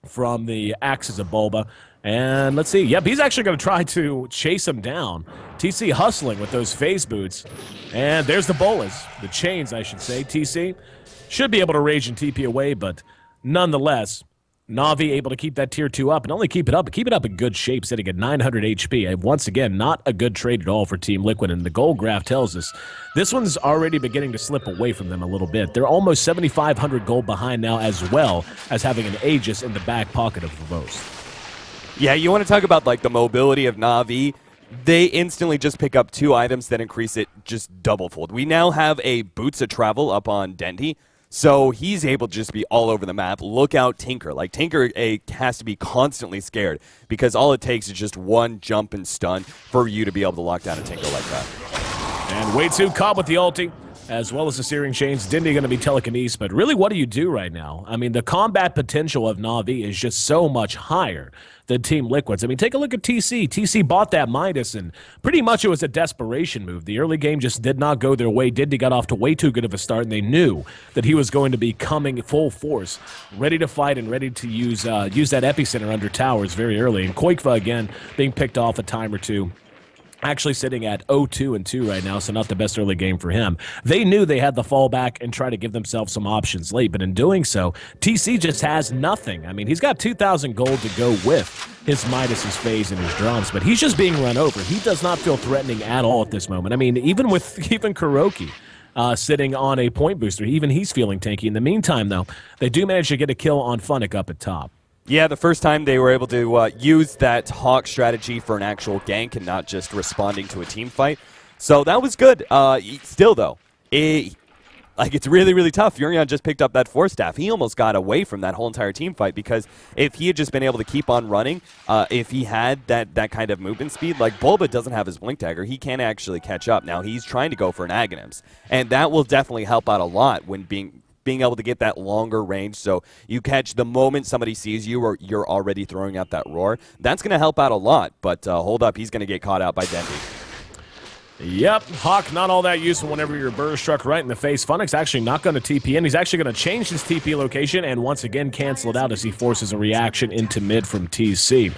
S4: from the axes of Bulba. And let's see. Yep, he's actually going to try to chase him down. TC hustling with those phase boots. And there's the bolas. The chains, I should say. TC should be able to rage and TP away, but nonetheless, Na'Vi able to keep that tier 2 up, and only keep it up, but keep it up in good shape, sitting at 900 HP. And once again, not a good trade at all for Team Liquid, and the gold graph tells us this one's already beginning to slip away from them a little bit. They're almost 7,500 gold behind now, as well as having an Aegis in the back pocket of Vivos.
S3: Yeah, you want to talk about like the mobility of Na'Vi. They instantly just pick up 2 items that increase it just double-fold. We now have a Boots of Travel up on Dendy, so he's able to just be all over the map. Look out Tinker. Like, Tinker has to be constantly scared because all it takes is just one jump and stun for you to be able to lock down a Tinker like that.
S4: And way too caught with the ulti, as well as the Searing Chains. Dindy going to be telekinesis, but really, what do you do right now? I mean, the combat potential of Na'Vi is just so much higher than Team Liquid's. I mean, take a look at TC. TC bought that Midas, and pretty much it was a desperation move. The early game just did not go their way. Dindy got off to way too good of a start, and they knew that he was going to be coming full force, ready to fight and ready to use that epicenter under towers very early. And Koikva, again, being picked off a time or two. Actually sitting at 0-2-2 right now, so not the best early game for him. They knew they had the fallback and try to give themselves some options late, but in doing so, TC just has nothing. I mean, he's got 2,000 gold to go with his Midas, his phase, and his drums, but he's just being run over. He does not feel threatening at all at this moment. I mean, even Kuroki sitting on a point booster, even he's feeling tanky. In the meantime, though, they do manage to get a kill on Funnick up at top.
S3: Yeah, the first time they were able to use that Hawk strategy for an actual gank and not just responding to a team fight. So that was good. Still, though, it's really, really tough. Furion just picked up that Force Staff. He almost got away from that whole entire team fight because if he had just been able to keep on running, if he had that kind of movement speed, like Bulba doesn't have his Blink Dagger, he can't actually catch up. Now he's trying to go for an Aghanims, and that will definitely help out a lot when being able to get that longer range, so you catch the moment somebody sees you or you're already throwing out that roar. That's going to help out a lot, but hold up, he's going to get caught out by Dendy.
S4: Yep, Hawk not all that useful whenever your burr struck right in the face. Funnick's actually not going to TP in. He's actually going to change his TP location and once again cancel it out as he forces a reaction into mid from TC.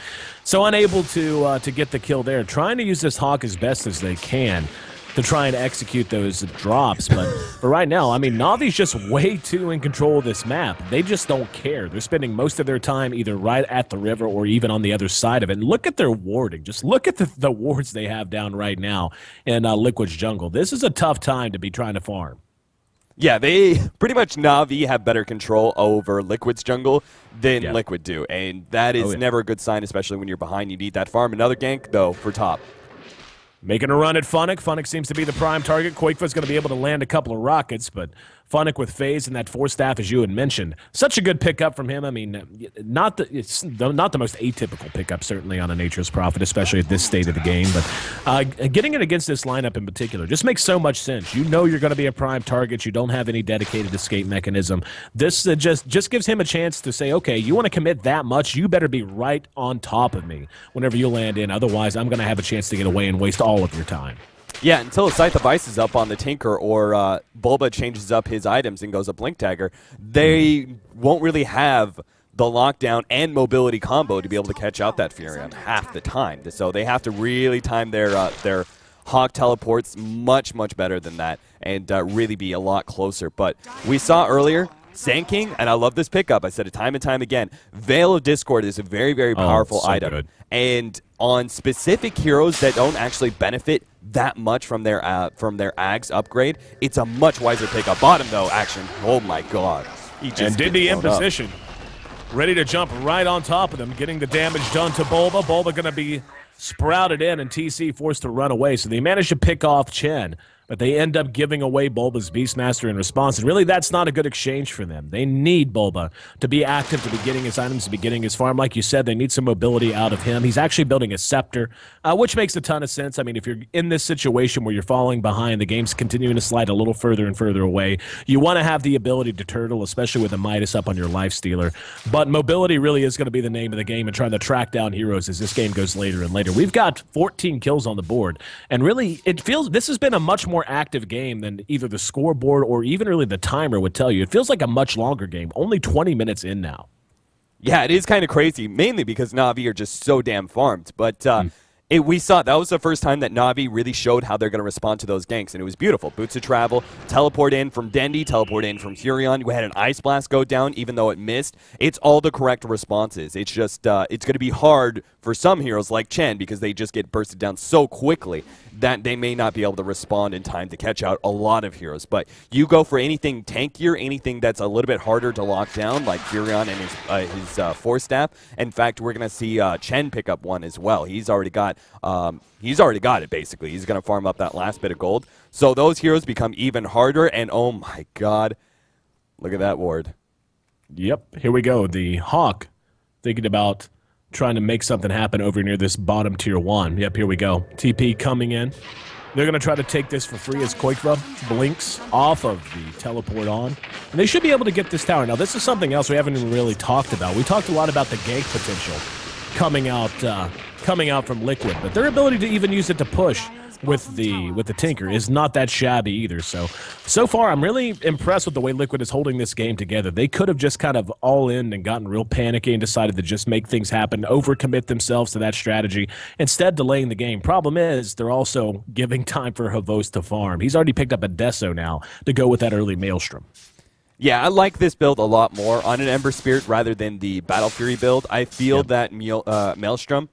S4: So unable to get the kill there. Trying to use this Hawk as best as they can to try and execute those drops. But for right now, I mean, Na'Vi's just way too in control of this map. They just don't care. They're spending most of their time either right at the river or even on the other side of it. And look at their warding. Just look at the wards they have down right now in Liquid's jungle. This is a tough time to be trying to farm.
S3: Yeah, they pretty much Na'Vi have better control over Liquid's jungle than Liquid do. And that is never a good sign, especially when you're behind. You need that farm. Another gank, though, for top.
S4: Making a run at Funnick. Funnick seems to be the prime target. Koikva's going to be able to land a couple of rockets, but Funnick with phase and that Force Staff, as you had mentioned. Such a good pickup from him. I mean, it's not the most atypical pickup, certainly, on a Nature's Prophet, especially at this state of the game. But getting it against this lineup in particular just makes so much sense. You know you're going to be a prime target. You don't have any dedicated escape mechanism. This just gives him a chance to say, okay, you want to commit that much, you better be right on top of me whenever you land in. Otherwise, I'm going to have a chance to get away and waste all of your time.
S3: Yeah, until a Scythe of Ice is up on the Tinker or Bulba changes up his items and goes a Blink Dagger, they won't really have the lockdown and mobility combo to be able to catch out that Furion half the time. So they have to really time their Hawk teleports much better than that and really be a lot closer. But we saw earlier, Sand King, and I love this pickup. I said it time and time again. Veil of Discord is a very powerful item.
S4: Good.
S3: And on specific heroes that don't actually benefit that much from their Ags upgrade, it's a much wiser pickup. Bottom though, action. Oh my god. He just
S4: and Dindy in position. Ready to jump right on top of them, getting the damage done to Bulba. Bulba going to be sprouted in, and TC forced to run away. So they managed to pick off Chen, but they end up giving away Bulba's Beastmaster in response. And really, that's not a good exchange for them. They need Bulba to be active, to be getting his items, to be getting his farm. Like you said, they need some mobility out of him. He's actually building a scepter, which makes a ton of sense. I mean, if you're in this situation where you're falling behind, the game's continuing to slide a little further and further away, you want to have the ability to turtle, especially with a Midas up on your lifestealer. But mobility really is going to be the name of the game, and trying to track down heroes as this game goes later and later. We've got 14 kills on the board, and really, it feels this has been a much more active game than either the scoreboard or even really the timer would tell you. It feels like a much longer game, only 20 minutes in now.
S3: Yeah, it is kind of crazy, mainly because Na'Vi are just so damn farmed. But we saw that was the first time that Na'Vi really showed how they're going to respond to those ganks, and it was beautiful. Boots of Travel, teleport in from Dendi, teleport in from Furion. We had an Ice Blast go down, even though it missed. It's all the correct responses. It's just it's going to be hard for some heroes like Chen because they just get bursted down so quickly that they may not be able to respond in time to catch out a lot of heroes. But you go for anything tankier, anything that's a little bit harder to lock down, like Furion and his Force Staff. In fact, we're going to see Chen pick up one as well. He's already got it, basically. He's going to farm up that last bit of gold. So those heroes become even harder, and oh my god, look at that ward.
S4: Yep, here we go. The Hawk thinking about trying to make something happen over near this bottom tier 1. Yep, here we go. TP coming in. They're going to try to take this for free as Koikva blinks off of the teleport on. And they should be able to get this tower. Now, this is something else we haven't even really talked about. We talked a lot about the gank potential coming out from Liquid, but their ability to even use it to push with the Tinker is not that shabby either. So far, I'm really impressed with the way Liquid is holding this game together. They could have just kind of all in and gotten real panicky and decided to just make things happen, overcommit themselves to that strategy, instead delaying the game. Problem is, they're also giving time for Havos to farm. He's already picked up a Deso now to go with that early Maelstrom.
S3: Yeah, I like this build a lot more on an Ember Spirit rather than the Battle Fury build. I feel that Maelstrom,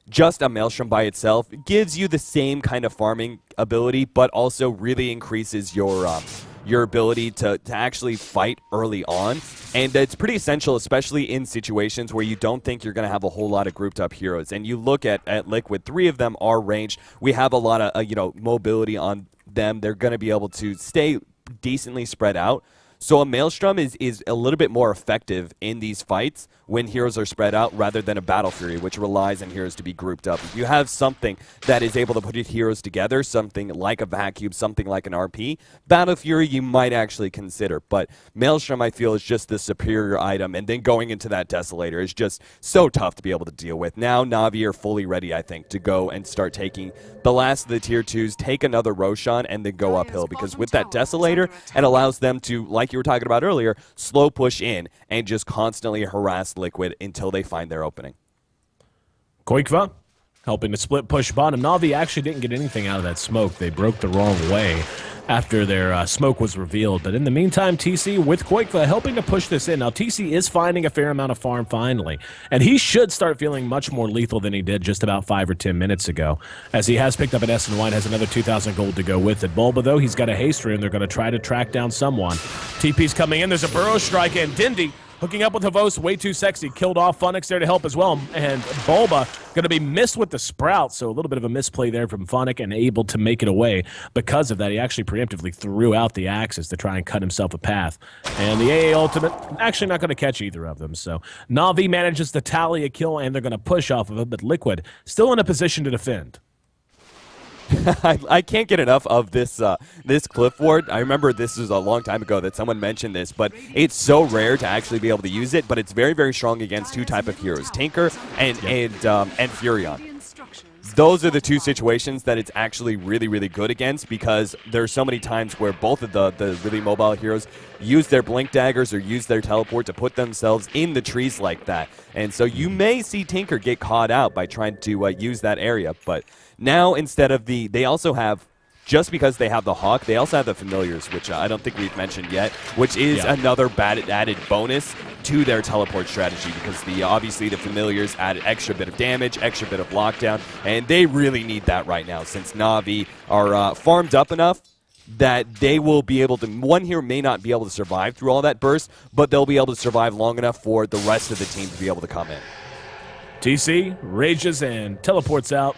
S3: just a Maelstrom by itself, gives you the same kind of farming ability, but also really increases your ability to actually fight early on. And it's pretty essential, especially in situations where you don't think you're going to have a whole lot of grouped up heroes. And you look at Liquid, 3 of them are ranged. We have a lot of mobility on them. They're going to be able to stay decently spread out. So a Maelstrom is a little bit more effective in these fights when heroes are spread out rather than a Battle Fury, which relies on heroes to be grouped up. If you have something that is able to put heroes together, something like a Vacuum, something like an RP, Battle Fury you might actually consider. But Maelstrom, I feel, is just the superior item, and then going into that Desolator is just so tough to be able to deal with. Now Na'Vi are fully ready, I think, to go and start taking the last of the tier 2s, take another Roshan, and then go uphill, because with that Desolator, it allows them to, like you were talking about earlier, slow push in and just constantly harass Liquid until they find their opening.
S4: Koikva helping to split push bottom. Na'Vi actually didn't get anything out of that smoke. They broke the wrong way after their smoke was revealed. But in the meantime, TC with Koikva helping to push this in. Now, TC is finding a fair amount of farm finally, and he should start feeling much more lethal than he did just about 5 or 10 minutes ago, as he has picked up an S&Y and has another 2,000 gold to go with it. Bulba, though, he's got a haste rune. They're going to try to track down someone. TP's coming in. There's a Burrow Strike, and Dindy hooking up with Havos, way too sexy. Killed off Funix there to help as well. And Bulba going to be missed with the Sprout, so a little bit of a misplay there from Funix, and able to make it away. Because of that, he actually preemptively threw out the axes to try and cut himself a path. And the AA ultimate, actually not going to catch either of them. So Na'Vi manages to tally a kill, and they're going to push off of it, but Liquid still in a position to defend.
S3: I can't get enough of this this cliff ward. I remember this was a long time ago that someone mentioned this, but it's so rare to actually be able to use it. But it's very, very strong against 2 type of heroes, Tinker and Furion. those are the two situations that it's actually really, really good against, because there's so many times where both of the really mobile heroes use their blink daggers or use their teleport to put themselves in the trees like that. And so you may see Tinker get caught out by trying to use that area. But now instead of they also have, just because they have the Hawk, they also have the Familiars, which I don't think we've mentioned yet, which is another added bonus to their teleport strategy, because obviously the Familiars add an extra bit of damage, extra bit of lockdown, and they really need that right now, since Na'Vi are farmed up enough that they will be able to, one hero may not be able to survive through all that burst, but they'll be able to survive long enough for the rest of the team to be able to come in.
S4: TC rages and teleports out.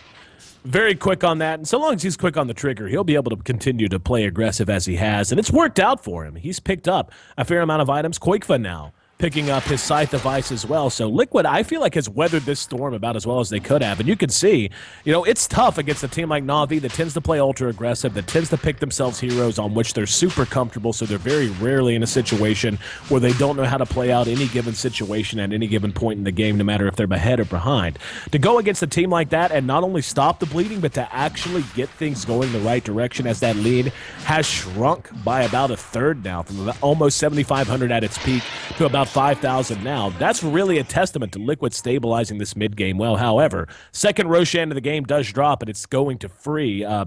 S4: Very quick on that, and so long as he's quick on the trigger, he'll be able to continue to play aggressive as he has, and it's worked out for him. He's picked up a fair amount of items. Koikva now picking up his scythe device as well. So Liquid, I feel like, has weathered this storm about as well as they could have. And you can see, it's tough against a team like Na'Vi that tends to play ultra aggressive, that tends to pick themselves heroes on which they're super comfortable, so they're very rarely in a situation where they don't know how to play out any given situation at any given point in the game, no matter if they're ahead or behind. To go against a team like that and not only stop the bleeding, but to actually get things going the right direction, as that lead has shrunk by about a third now, from almost 7,500 at its peak to about 5,000 now. That's really a testament to Liquid stabilizing this mid-game well. However, second Roshan of the game does drop, and it's going to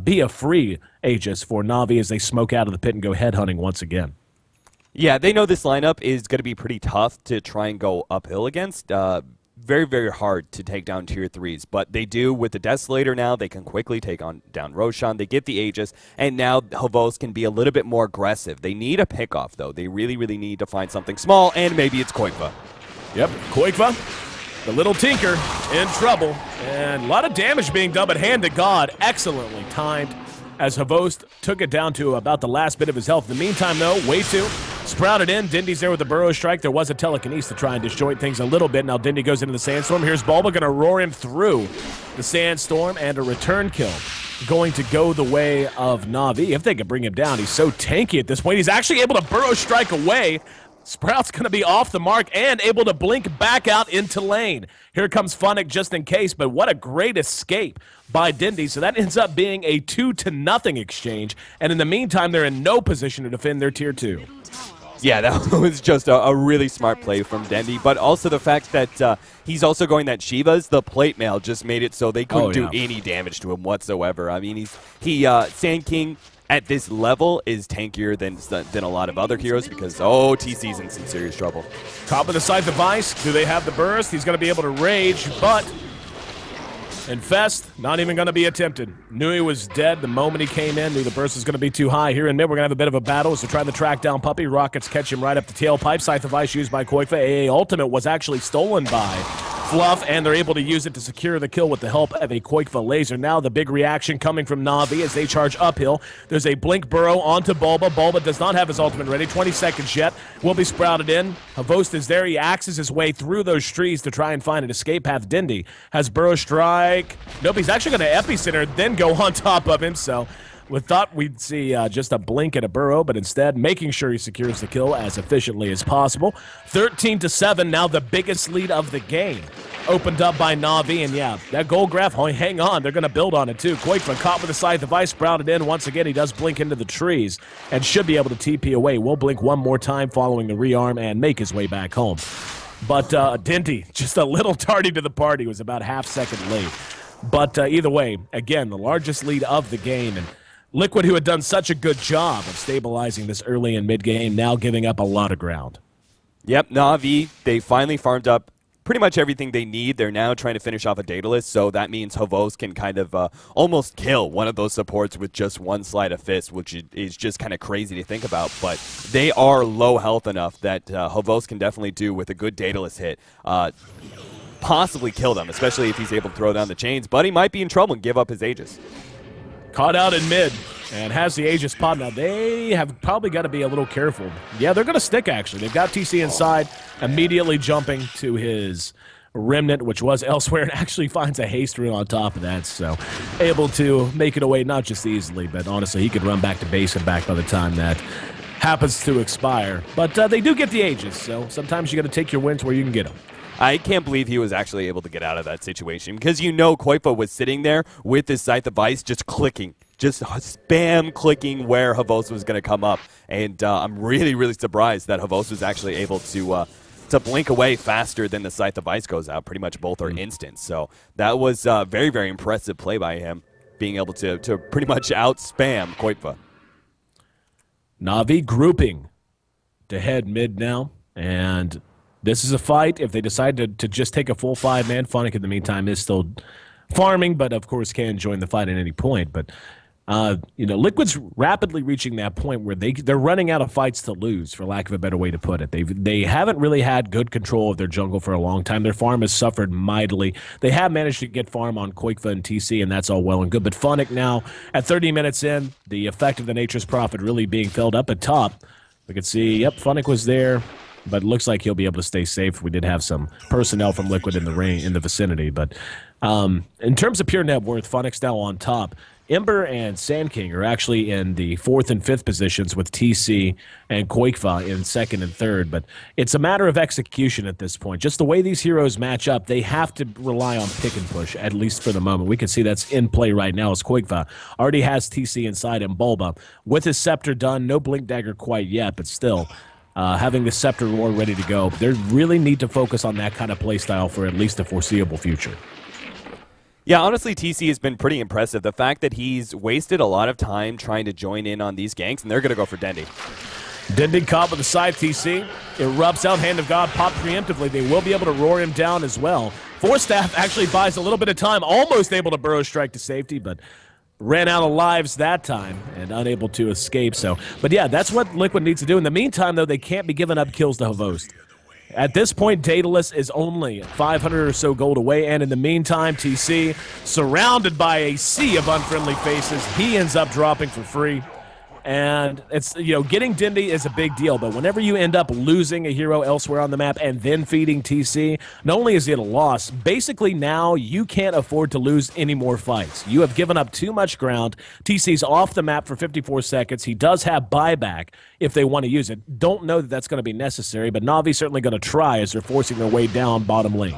S4: be a free Aegis for Na'Vi as they smoke out of the pit and go headhunting once again.
S3: Yeah, they know this lineup is going to be pretty tough to try and go uphill against. Very, very hard to take down tier 3s, but they do with the Desolator now. They can quickly take down Roshan. They get the Aegis, and now Havos can be a little bit more aggressive. They need a pickoff, though. They really, really need to find something small, and maybe it's Koikva.
S4: Yep, Koikva, the little Tinker, in trouble, and a lot of damage being done, but Hand to God, excellently timed, as Havos took it down to about the last bit of his health. In the meantime, though, way too sprouted in. Dindy's there with the Burrow Strike. There was a telekinesis to try and disjoint things a little bit. Now Dindy goes into the Sandstorm. Here's Bulba going to roar him through the Sandstorm, and a return kill going to go the way of Na'Vi. If they can bring him down, he's so tanky at this point. He's actually able to Burrow Strike away. Sprout's going to be off the mark and able to blink back out into lane. Here comes Funnick just in case, but what a great escape by Dindy. So that ends up being a 2-0 exchange, and in the meantime, they're in no position to defend their tier 2.
S3: Yeah, that was just a really smart play from Dindy, but also the fact that he's also going that Shiva's, the plate mail just made it so they couldn't do any damage to him whatsoever. I mean, Sand King at this level is tankier than a lot of other heroes, because, TC's in some serious trouble.
S4: Top of the side device. Do they have the burst? He's going to be able to rage, but Infest, not even going to be attempted. Knew he was dead the moment he came in. Knew the burst was going to be too high. Here in mid, we're going to have a bit of a battle. So trying to track down Puppy. Rockets catch him right up the tailpipe. Scythe device used by Koikva. AA ultimate was actually stolen by Fluff, and they're able to use it to secure the kill with the help of a Koikva laser. Now the big reaction coming from Na'Vi as they charge uphill. There's a blink burrow onto Bulba. Bulba does not have his ultimate ready. 20 seconds yet. Will be sprouted in. Havost is there. He axes his way through those trees to try and find an escape path. Dindy has Burrow Strike. Nope, he's actually going to Epicenter, then go on top of him. So we thought we'd see just a blink and a Burrow, but instead making sure he secures the kill as efficiently as possible. 13-7, now the biggest lead of the game. Opened up by Na'Vi, and yeah, that gold graph, hang on, they're going to build on it too. Koikva caught with the scythe device, sprouted in. Once again, he does blink into the trees and should be able to TP away. Will blink one more time following the rearm and make his way back home. But Dinty, just a little tardy to the party, was about half-second late. But either way, again, the largest lead of the game, and Liquid, who had done such a good job of stabilizing this early and mid-game, now giving up a lot of ground.
S3: Yep, Na'Vi, they finally farmed up pretty much everything they need. They're now trying to finish off a Daedalus, so that means Havos can kind of almost kill one of those supports with just one sleight of fist, which is just kind of crazy to think about. But they are low health enough that Havos can definitely do with a good Daedalus hit. Possibly kill them, especially if he's able to throw down the chains, but he might be in trouble and give up his Aegis.
S4: Caught out in mid and has the Aegis pod. Now they have probably got to be a little careful. Yeah, they're going to stick, actually. They've got TC inside, immediately jumping to his Remnant, which was elsewhere, and actually finds a haste rune on top of that, so able to make it away not just easily, but honestly, he could run back to base and back by the time that happens to expire. But they do get the Aegis, so sometimes you got to take your wins where you can get them.
S3: I can't believe he was actually able to get out of that situation because you know Koifa was sitting there with his Scythe of Ice just clicking, just spam clicking where Havos was going to come up. And I'm really, really surprised that Havos was actually able to blink away faster than the Scythe of Ice goes out. Pretty much both are instant. So that was very, very impressive play by him, being able to pretty much out-spam Koifa.
S4: Na'Vi grouping to head mid now, and this is a fight. If they decide to just take a full 5-man, Funnick in the meantime is still farming, but of course can join the fight at any point. But Liquid's rapidly reaching that point where they're running out of fights to lose, for lack of a better way to put it. They haven't really had good control of their jungle for a long time. Their farm has suffered mightily. They have managed to get farm on Koifa and TC, and that's all well and good. But Funnick now, at 30 minutes in, the effect of the Nature's Prophet really being filled up at top. We could see, yep, Funnick was there, but it looks like he'll be able to stay safe. We did have some personnel from Liquid in the vicinity. But in terms of pure net worth, Funnick's now on top. Ember and Sand King are actually in the 4th and 5th positions with TC and Koifa in 2nd and 3rd. But it's a matter of execution at this point. Just the way these heroes match up, they have to rely on pick and push, at least for the moment. We can see that's in play right now as Koifa already has TC inside and Bulba. With his Scepter done, no Blink Dagger quite yet, but still having the Scepter War ready to go. They really need to focus on that kind of play style for at least a foreseeable future.
S3: Yeah, honestly, TC has been pretty impressive. The fact that he's wasted a lot of time trying to join in on these ganks, and they're going to go for Dendi.
S4: Dendi caught with the Scythe TC. It rubs out. Hand of God popped preemptively. They will be able to roar him down as well. Forstaff actually buys a little bit of time, almost able to burrow strike to safety, but ran out of lives that time and unable to escape. But yeah, that's what Liquid needs to do. In the meantime, though, they can't be giving up kills to Havost. At this point, Daedalus is only 500 or so gold away, and in the meantime, TC, surrounded by a sea of unfriendly faces, he ends up dropping for free. And it's, getting Dendi is a big deal, but whenever you end up losing a hero elsewhere on the map and then feeding TC, not only is it a loss, basically now you can't afford to lose any more fights. You have given up too much ground. TC's off the map for 54 seconds. He does have buyback if they want to use it. Don't know that that's going to be necessary, but Na'Vi's certainly going to try as they're forcing their way down bottom lane.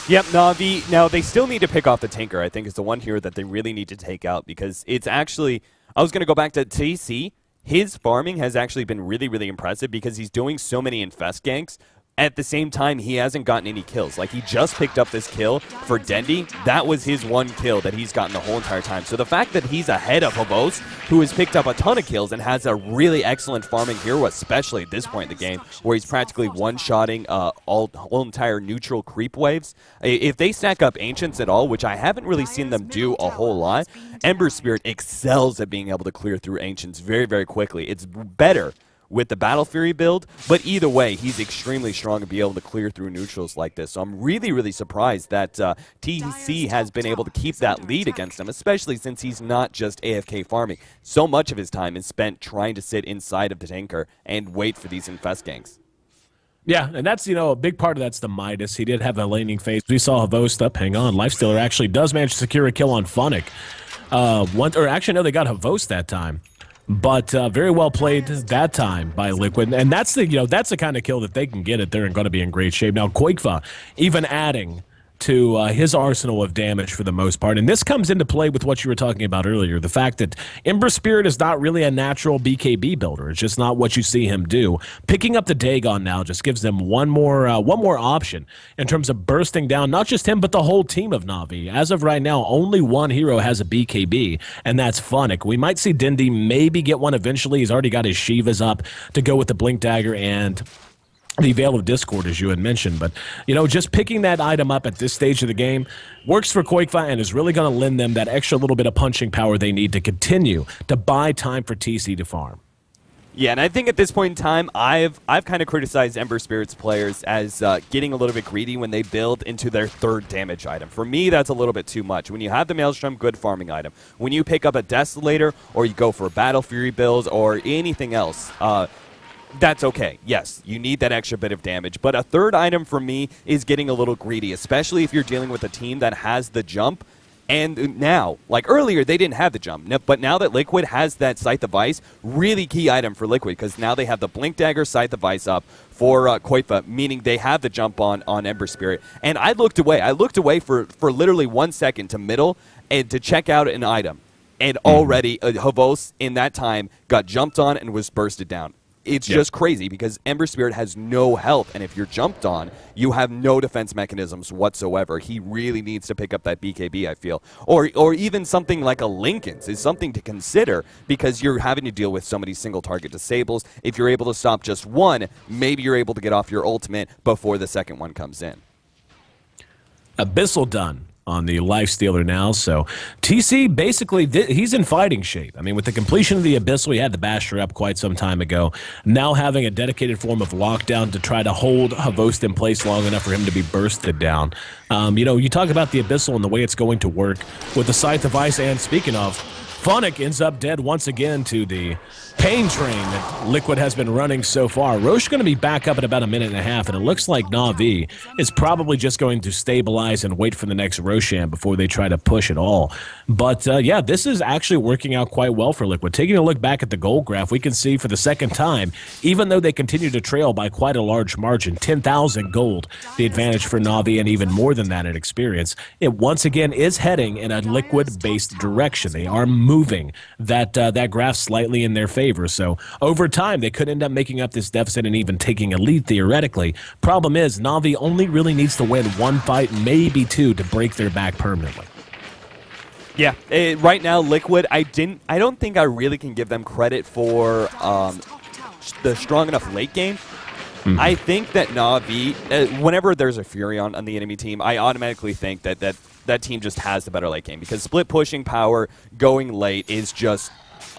S3: Yep, Na'Vi. Now, they still need to pick off the Tinker, I think, is the one hero that they really need to take out because it's actually... I was going to go back to TC. His farming has actually been really, really impressive because he's doing so many infest ganks. At the same time, he hasn't gotten any kills. Like, he just picked up this kill for Dendi. That was his one kill that he's gotten the whole entire time. So the fact that he's ahead of Havos, who has picked up a ton of kills and has a really excellent farming hero, especially at this point in the game, where he's practically one-shotting whole entire neutral creep waves. If they stack up Ancients at all, which I haven't really seen them do a whole lot, Ember Spirit excels at being able to clear through Ancients very, very quickly. It's better with the Battle Fury build, but either way, he's extremely strong to be able to clear through neutrals like this. So I'm really, really surprised that TC has been able to keep that lead against him, especially since he's not just AFK farming. So much of his time is spent trying to sit inside of the Tinker and wait for these infest ganks.
S4: Yeah, and that's, a big part of that's the Midas. He did have a laning phase. We saw Havost up. Hang on. Lifestealer actually does manage to secure a kill on Funnick. Actually, no, they got Havost that time. But very well played that time by Liquid, and that's that's the kind of kill that they can get it. They're going to be in great shape now. Koifa even adding to his arsenal of damage for the most part, and this comes into play with what you were talking about earlier. The fact that Ember Spirit is not really a natural BKB builder; it's just not what you see him do. Picking up the Dagon now just gives them one more option in terms of bursting down not just him but the whole team of Na'Vi. As of right now, only one hero has a BKB, and that's Funnick. We might see Dendi maybe get one eventually. He's already got his Shivas up to go with the Blink Dagger and the Veil of Discord, as you had mentioned. But, just picking that item up at this stage of the game works for Koifa and is really going to lend them that extra little bit of punching power they need to continue to buy time for TC to farm.
S3: Yeah, and I think at this point in time, I've kind of criticized Ember Spirit's players as getting a little bit greedy when they build into their 3rd damage item. For me, that's a little bit too much. When you have the Maelstrom, good farming item. When you pick up a Desolator or you go for a Battle Fury build or anything else, that's okay. Yes, you need that extra bit of damage. But a 3rd item for me is getting a little greedy, especially if you're dealing with a team that has the jump. And now, like earlier, they didn't have the jump. But now that Liquid has that Scythe of Ice, really key item for Liquid, because now they have the Blink Dagger, Scythe of Ice up for Koifa, meaning they have the jump on Ember Spirit. And I looked away. I looked away for literally 1 second to middle and to check out an item. And already, Havos in that time got jumped on and was bursted down. It's just crazy because Ember Spirit has no health, and if you're jumped on, you have no defense mechanisms whatsoever. He really needs to pick up that BKB, I feel. Or even something like a Linken's is something to consider because you're having to deal with so many single-target disables. If you're able to stop just one, maybe you're able to get off your ultimate before the second one comes in.
S4: Abyssal done on the Lifestealer now, so TC basically, he's in fighting shape. I mean, with the completion of the Abyssal, he had the Basher up quite some time ago. Now having a dedicated form of lockdown to try to hold Havost in place long enough for him to be bursted down. You know, you talk about the Abyssal and the way it's going to work with the Scythe of Ice, and speaking of, Funnick ends up dead once again to the pain train that Liquid has been running so far. Roche going to be back up in about a minute and a half, and it looks like Na'Vi is probably just going to stabilize and wait for the next Roshan before they try to push it all. But, yeah, this is actually working out quite well for Liquid. Taking a look back at the gold graph, we can see for the second time, even though they continue to trail by quite a large margin, 10,000 gold, the advantage for Na'Vi, and even more than that in experience, it once again is heading in a Liquid-based direction. They are moving that graph slightly in their favor. So over time, they could end up making up this deficit and even taking a lead theoretically. Problem is, Na'Vi only really needs to win one fight, maybe two, to break their back permanently.
S3: Yeah, right now, Liquid, I don't think I really can give them credit for the strong enough late game. I think that Na'Vi, whenever there's a Fury on the enemy team, I automatically think that team just has the better late game because split pushing power going late is just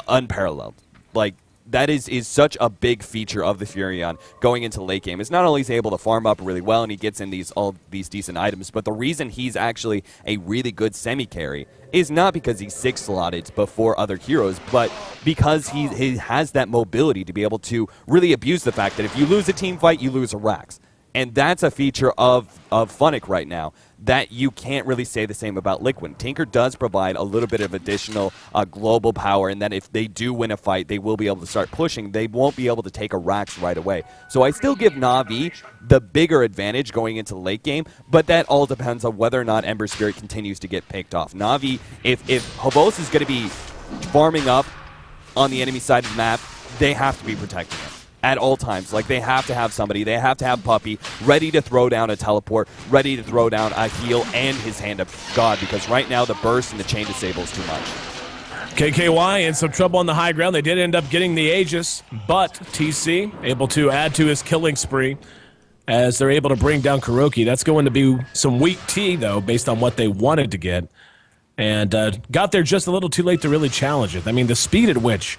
S3: unparalleled. Like, that is such a big feature of the Furion going into late game. It's not only he's able to farm up really well and he gets in all these decent items, but the reason he's actually a really good semi-carry is not because he's 6-slotted before other heroes, but because he has that mobility to be able to really abuse the fact that if you lose a team fight, you lose a Rax. And that's a feature of Funnick right now that you can't really say the same about Liquid. Tinker does provide a little bit of additional global power, and that if they do win a fight, they will be able to start pushing. They won't be able to take a Rax right away. So I still give Na'Vi the bigger advantage going into the late game, but that all depends on whether or not Ember Spirit continues to get picked off. Na'Vi, if Havos is going to be farming up on the enemy side of the map, they have to be protecting it at all times. Like, they have to have somebody. They have to have Puppey ready to throw down a teleport, ready to throw down a heal and his hand of God, because right now the burst and the chain disable is too much.
S4: KKY in some trouble on the high ground. They did end up getting the Aegis, but TC able to add to his killing spree as they're able to bring down Kuroki. That's going to be some weak tea, though, based on what they wanted to get, and got there just a little too late to really challenge it. I mean, the speed at which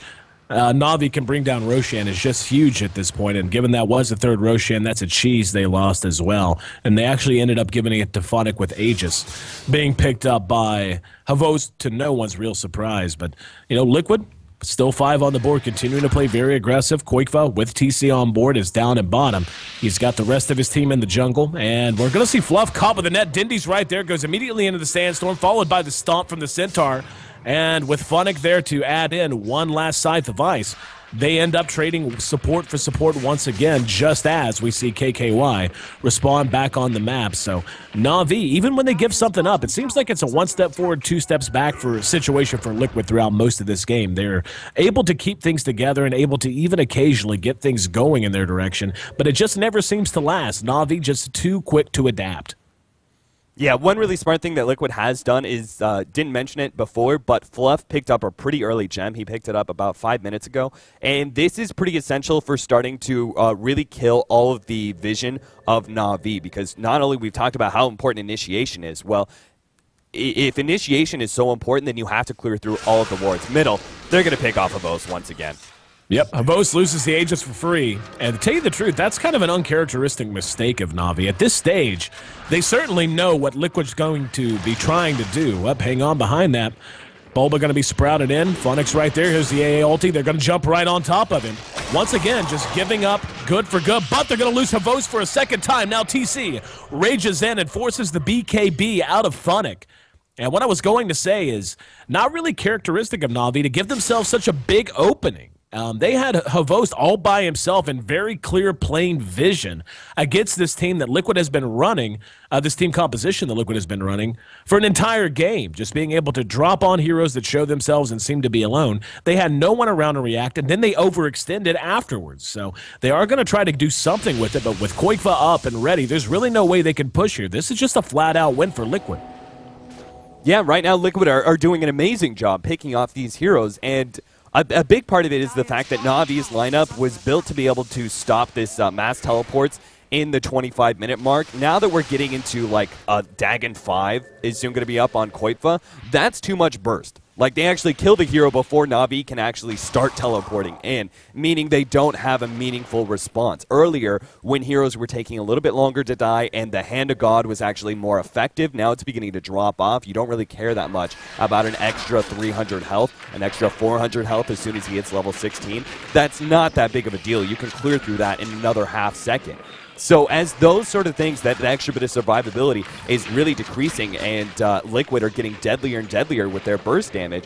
S4: Na'Vi can bring down Roshan is just huge at this point, and given that was the third Roshan, that's a cheese they lost as well. And they actually ended up giving it to Funnick with Aegis being picked up by Havos to no one's real surprise. But, you know, Liquid, still 5 on the board, continuing to play very aggressive. Koikva with TC on board is down at bottom. He's got the rest of his team in the jungle, and we're going to see Fluff caught with the net. Dindy's right there, goes immediately into the Sandstorm, followed by the Stomp from the Centaur. And with Funnick there to add in one last Scythe of Ice, they end up trading support for support once again, just as we see KKY respawn back on the map. So Na'Vi, even when they give something up, it seems like it's a 1 step forward, 2 steps back for situation for Liquid throughout most of this game. They're able to keep things together and able to even occasionally get things going in their direction, but it just never seems to last. Na'Vi just too quick to adapt.
S3: Yeah, one really smart thing that Liquid has done is, didn't mention it before, but Fluff picked up a pretty early gem. He picked it up about 5 minutes ago. And this is pretty essential for starting to really kill all of the vision of Na'Vi, because not only we've talked about how important initiation is, well, if initiation is so important, then you have to clear through all of the wards. Middle, they're going to pick off Havos once again.
S4: Yep, Havos loses the Aegis for free. And to tell you the truth, that's kind of an uncharacteristic mistake of Na'Vi. At this stage, they certainly know what Liquid's going to be trying to do. Up, hang on behind that. Bulba going to be sprouted in. Funnick's right there. Here's the AA ulti. They're going to jump right on top of him. Once again, just giving up good for good. But they're going to lose Havos for a second time. Now TC rages in and forces the BKB out of Funnick. And what I was going to say is not really characteristic of Na'Vi to give themselves such a big opening. They had Havost all by himself in very clear, plain vision against this team that Liquid has been running, this team composition that Liquid has been running for an entire game, just being able to drop on heroes that show themselves and seem to be alone. They had no one around to react, and then they overextended afterwards. So they are going to try to do something with it, but with Koikva up and ready, there's really no way they can push here. This is just a flat-out win for Liquid.
S3: Yeah, right now Liquid are doing an amazing job picking off these heroes, and a big part of it is the fact that Na'Vi's lineup was built to be able to stop this mass teleports in the 25-minute mark. Now that we're getting into like a Dagon 5 is soon going to be up on Koikva, that's too much burst. Like, they actually kill the hero before Na'Vi can actually start teleporting in, meaning they don't have a meaningful response. Earlier, when heroes were taking a little bit longer to die and the Hand of God was actually more effective, now it's beginning to drop off. You don't really care that much about an extra 300 health, an extra 400 health as soon as he hits level 16. That's not that big of a deal. You can clear through that in another half second. So as those sort of things, that extra bit of survivability is really decreasing, and Liquid are getting deadlier and deadlier with their burst damage,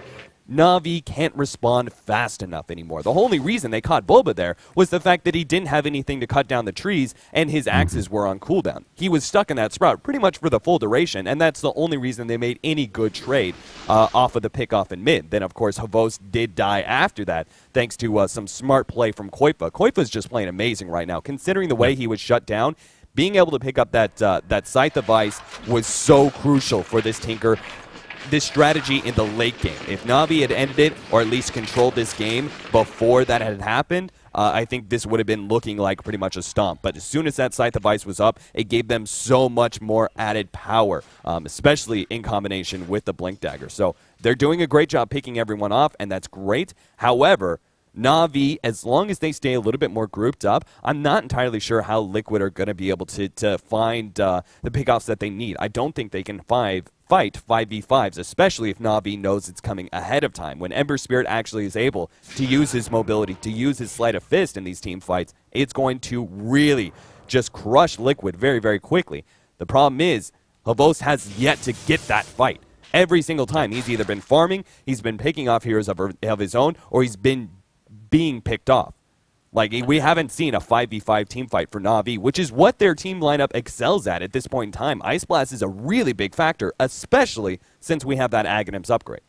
S3: Na'Vi can't respond fast enough anymore. The only reason they caught Boba there was the fact that he didn't have anything to cut down the trees, and his axes were on cooldown. He was stuck in that sprout pretty much for the full duration, and that's the only reason they made any good trade off of the pickoff in mid. Then, of course, Havost did die after that, thanks to some smart play from Koikva. Koikva's just playing amazing right now. Considering the way he was shut down, being able to pick up that Scythe of Ice was so crucial for this Tinker. This strategy in the late game. If Na'Vi had ended it, or at least controlled this game before that had happened, I think this would have been looking like pretty much a stomp. But as soon as that Scythe of Ice was up, it gave them so much more added power, especially in combination with the Blink Dagger. So they're doing a great job picking everyone off, and that's great. However, Na'Vi, as long as they stay a little bit more grouped up, I'm not entirely sure how Liquid are going to be able to find the pickoffs that they need. I don't think they can fight 5v5s, especially if Na'Vi knows it's coming ahead of time. When Ember Spirit actually is able to use his mobility, to use his sleight of fist in these team fights, it's going to really just crush Liquid very, very quickly. The problem is, Havost has yet to get that fight. Every single time, he's either been farming, he's been picking off heroes of his own, or he's been being picked off. Like, we haven't seen a 5v5 team fight for Na'Vi, which is what their team lineup excels at this point in time. Ice Blast is a really big factor, especially since we have that Aghanims upgrade.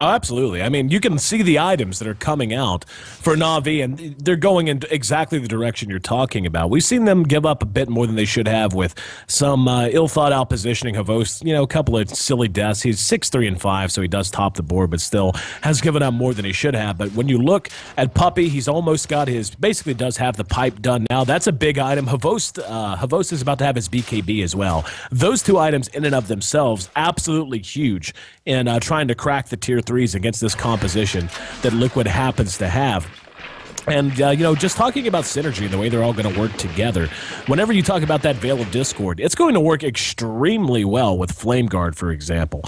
S4: Oh, absolutely. I mean, you can see the items that are coming out for Na'Vi, and they're going in exactly the direction you're talking about. We've seen them give up a bit more than they should have with some ill-thought-out positioning. Havost, a couple of silly deaths. He's 6-3 and 5, so he does top the board, but still has given up more than he should have. But when you look at Puppey, he's almost got basically does have the pipe done now. That's a big item. Havost is about to have his BKB as well. Those two items in and of themselves, absolutely huge in trying to crack the tier 3s against this composition that Liquid happens to have. And, just talking about synergy and the way they're all going to work together, whenever you talk about that Veil of Discord, it's going to work extremely well with Flame Guard, for example.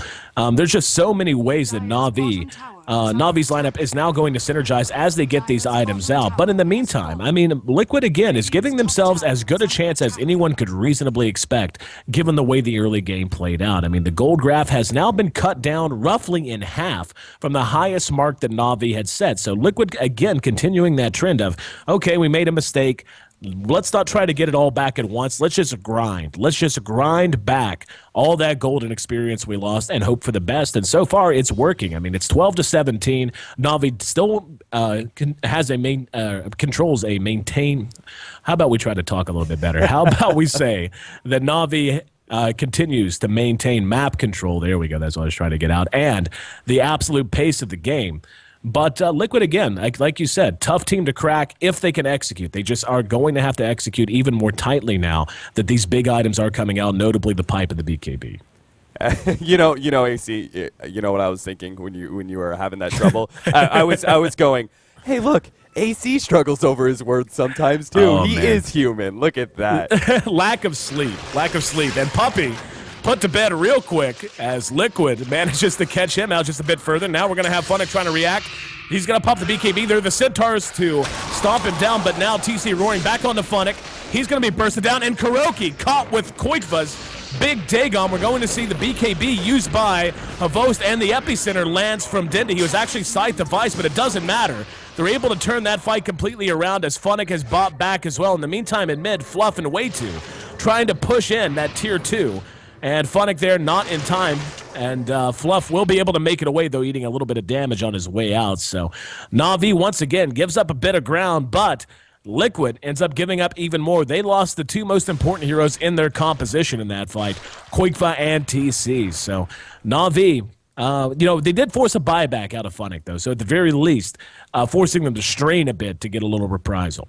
S4: There's just so many ways that Na'Vi's lineup is now going to synergize as they get these items out. But in the meantime, I mean, Liquid, again, is giving themselves as good a chance as anyone could reasonably expect, given the way the early game played out. I mean, the gold graph has now been cut down roughly in half from the highest mark that Na'Vi had set. So Liquid, again, continuing that trend of, okay, we made a mistake. Let's not try to get it all back at once. Let's just grind. Let's just grind back all that golden experience we lost and hope for the best. And so far, it's working. I mean, it's 12-17. Na'Vi still controls a maintain. How about we try to talk a little bit better? How about we say that Na'Vi continues to maintain map control. There we go. That's what I was trying to get out. And the absolute pace of the game. But Liquid, again, like you said, tough team to crack if they can execute. They just are going to have to execute even more tightly now that these big items are coming out, notably the pipe and the BKB.
S3: Ayesee, you know what I was thinking when you were having that trouble? I was going, hey, look, AC struggles over his words sometimes, too.
S4: Oh,
S3: he
S4: man.
S3: is human. Look at that.
S4: Lack of sleep. And Puppey put to bed real quick as Liquid manages to catch him out just a bit further. Now we're going to have Funnick trying to react. He's going to pop the BKB. They're the Centaurs to stomp him down, but now TC roaring back onto Funnick. He's going to be bursted down, and Kuroki caught with Koikva's Big Dagon. We're going to see the BKB used by Havost, and the epicenter lands from Dindy. He was actually side device, but it doesn't matter. They're able to turn that fight completely around as Funnick has bought back as well. In the meantime, in mid, Fluff and Way2 trying to push in that tier 2. And Funnick there not in time. And Fluff will be able to make it away, though, eating a little bit of damage on his way out. So Na'Vi, once again, gives up a bit of ground, but Liquid ends up giving up even more. They lost the two most important heroes in their composition in that fight, Koikfa and TC. So Na'Vi, they did force a buyback out of Funnick, though. So at the very least, forcing them to strain a bit to get a little reprisal.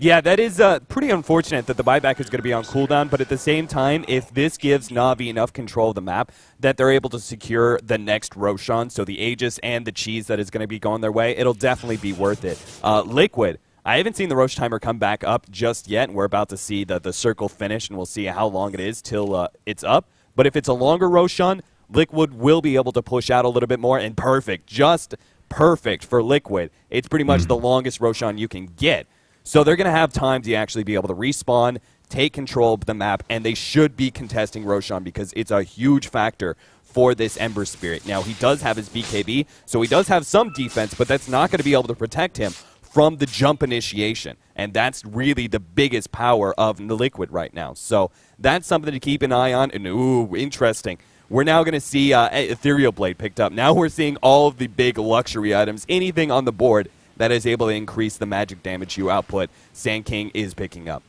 S3: Yeah, that is pretty unfortunate that the buyback is going to be on cooldown, but at the same time, if this gives Na'Vi enough control of the map that they're able to secure the next Roshan, so the Aegis and the cheese that is going to be going their way, it'll definitely be worth it. Liquid, I haven't seen the Rosh timer come back up just yet, and we're about to see the circle finish, and we'll see how long it is till it's up. But if it's a longer Roshan, Liquid will be able to push out a little bit more, and perfect, just perfect for Liquid. It's pretty much the longest Roshan you can get. So they're going to have time to actually be able to respawn, take control of the map, and they should be contesting Roshan because it's a huge factor for this Ember Spirit. Now, he does have his BKB, so he does have some defense, but that's not going to be able to protect him from the jump initiation, and that's really the biggest power of the Liquid right now. So that's something to keep an eye on, and ooh, interesting. We're now going to see Ethereal Blade picked up. Now we're seeing all of the big luxury items, anything on the board that is able to increase the magic damage you output, Sand King is picking up.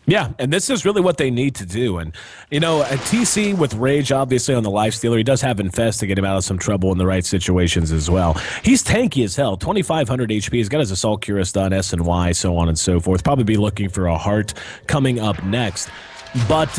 S4: Yeah, and this is really what they need to do. And, a TC with Rage, obviously, on the Lifestealer, he does have Infest to get him out of some trouble in the right situations as well. He's tanky as hell, 2,500 HP. He's got his Assault Cura stun, S and Y, so on and so forth. Probably be looking for a heart coming up next. But,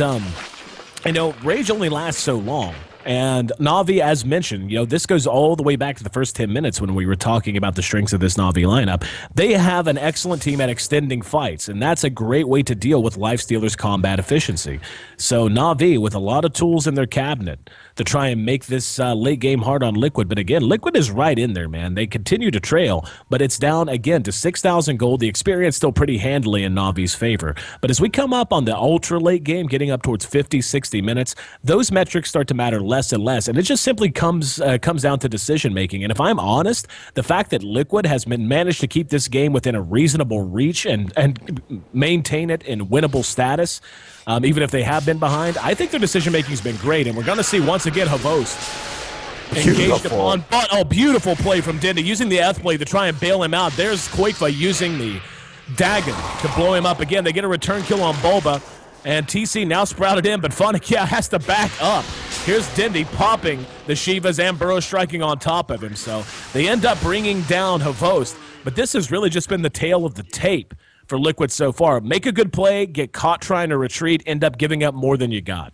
S4: Rage only lasts so long. And Na'Vi, as mentioned, this goes all the way back to the first 10 minutes when we were talking about the strengths of this Na'Vi lineup. They have an excellent team at extending fights, and that's a great way to deal with Lifestealer's combat efficiency. So Na'Vi, with a lot of tools in their cabinet to try and make this late game hard on Liquid. But again, Liquid is right in there, man. They continue to trail, but it's down again to 6,000 gold. The experience still pretty handily in Na'Vi's favor. But as we come up on the ultra late game, getting up towards 50, 60 minutes, those metrics start to matter less and less. And it just simply comes down to decision making. And if I'm honest, the fact that Liquid has managed to keep this game within a reasonable reach and maintain it in winnable status, even if they have been behind, I think their decision-making has been great, and we're going to see once again Havost engaged upon. But, beautiful play from Dindy, using the Eth blade to try and bail him out. There's Koikfa using the Dagon to blow him up again. They get a return kill on Bulba, and TC now sprouted in, but Funnick, has to back up. Here's Dindy popping the Shivas and Burrow striking on top of him, so they end up bringing down Havost. But this has really just been the tale of the tape for Liquid so far. Make a good play, get caught trying to retreat, end up giving up more than you got.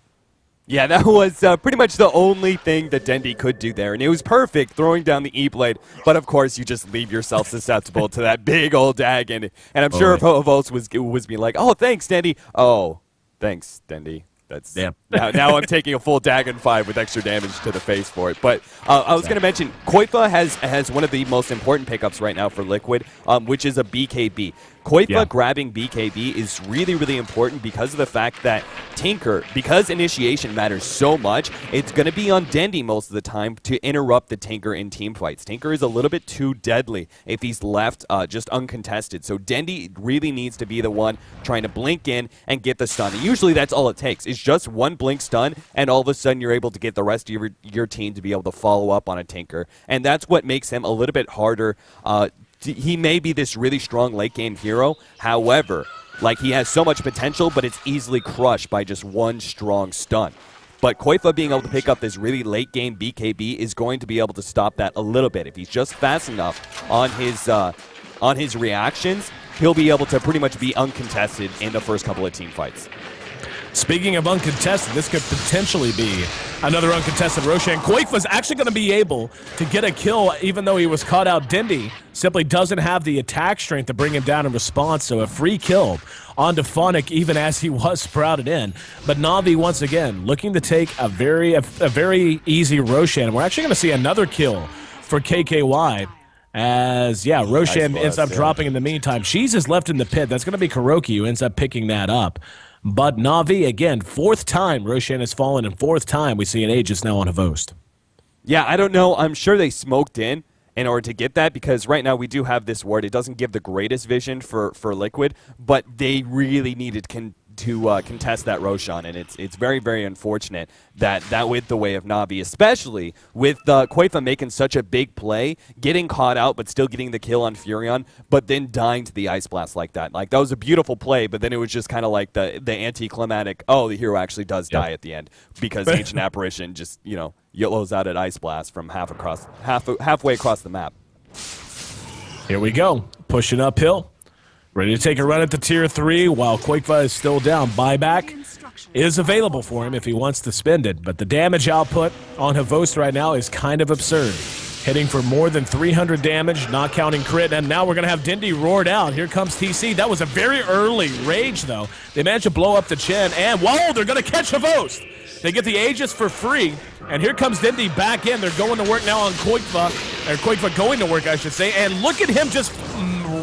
S3: Yeah, that was pretty much the only thing that Dindy could do there, and it was perfect throwing down the E-Blade, but of course you just leave yourself susceptible to that big old Dagon, and I'm sure if Havost was being like, oh, thanks, Dindy. Oh, thanks, Dindy. That's now I'm taking a full Dagon 5 with extra damage to the face for it. But I was going to mention, Koikfa has one of the most important pickups right now for Liquid, which is a BKB. Koikfa grabbing BKB is really, really important because of the fact that Tinker, because initiation matters so much, it's going to be on Dendy most of the time to interrupt the Tinker in team fights. Tinker is a little bit too deadly if he's left just uncontested. So Dendy really needs to be the one trying to blink in and get the stun. And usually that's all it takes. It's just one blink stun, and all of a sudden you're able to get the rest of your team to be able to follow up on a Tinker. And that's what makes him a little bit harder. He may be this really strong late-game hero. However, he has so much potential, but it's easily crushed by just one strong stun. But Koikfa being able to pick up this really late-game BKB is going to be able to stop that a little bit. If he's just fast enough on his reactions, he'll be able to pretty much be uncontested in the first couple of team fights.
S4: Speaking of uncontested, this could potentially be another uncontested Roshan. Koikfa's actually going to be able to get a kill even though he was caught out. Dindy simply doesn't have the attack strength to bring him down in response, so a free kill onto Funnick even as he was sprouted in. But Na'Vi, once again, looking to take a very easy Roshan. We're actually going to see another kill for KKY. As, Roshan ends up dropping in the meantime. Sheez is left in the pit. That's going to be Kuroki who ends up picking that up. But Na'Vi, again, fourth time Roshan has fallen, and fourth time we see an Aegis now on Havost.
S3: Yeah, I don't know. I'm sure they smoked in order to get that, because right now we do have this ward. It doesn't give the greatest vision for Liquid, but they really needed to contest that Roshan, and it's very, very unfortunate that went the way of Na'Vi, especially with Koifa making such a big play, getting caught out but still getting the kill on Furion, but then dying to the Ice Blast like that. Like, that was a beautiful play, but then it was just kind of like the anticlimactic, oh, the hero actually does die at the end, because Ancient Apparition just, yellows out at Ice Blast from halfway across the map.
S4: Here we go, pushing uphill. Ready to take a run at the tier 3 while Koifa is still down. Buyback is available for him if he wants to spend it, but the damage output on Havost right now is kind of absurd. Hitting for more than 300 damage, not counting crit, and now we're going to have Dindy roared out. Here comes TC. That was a very early rage, though. They managed to blow up the Chen, and whoa, they're going to catch Havost. They get the Aegis for free, and here comes Dindy back in. They're going to work now on Koifa, or Koifa going to work, I should say, and look at him just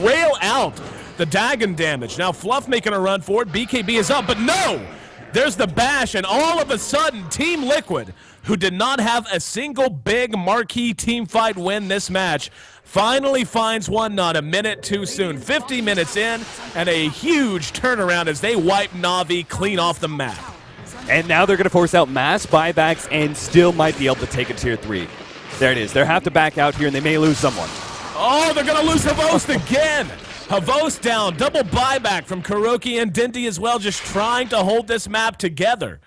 S4: rail out the Dagon damage. Now Fluff making a run for it. BKB is up, but no! There's the bash, and all of a sudden, Team Liquid, who did not have a single big marquee team fight win this match, finally finds one not a minute too soon. 50 minutes in, and a huge turnaround as they wipe Na'Vi clean off the map.
S3: And now they're going to force out mass buybacks and still might be able to take a tier 3. There it is. They have to back out here, and they may lose someone.
S4: Oh, they're going to lose Havost again! Havost down, double buyback from Kuroki and Dindy as well, just trying to hold this map together.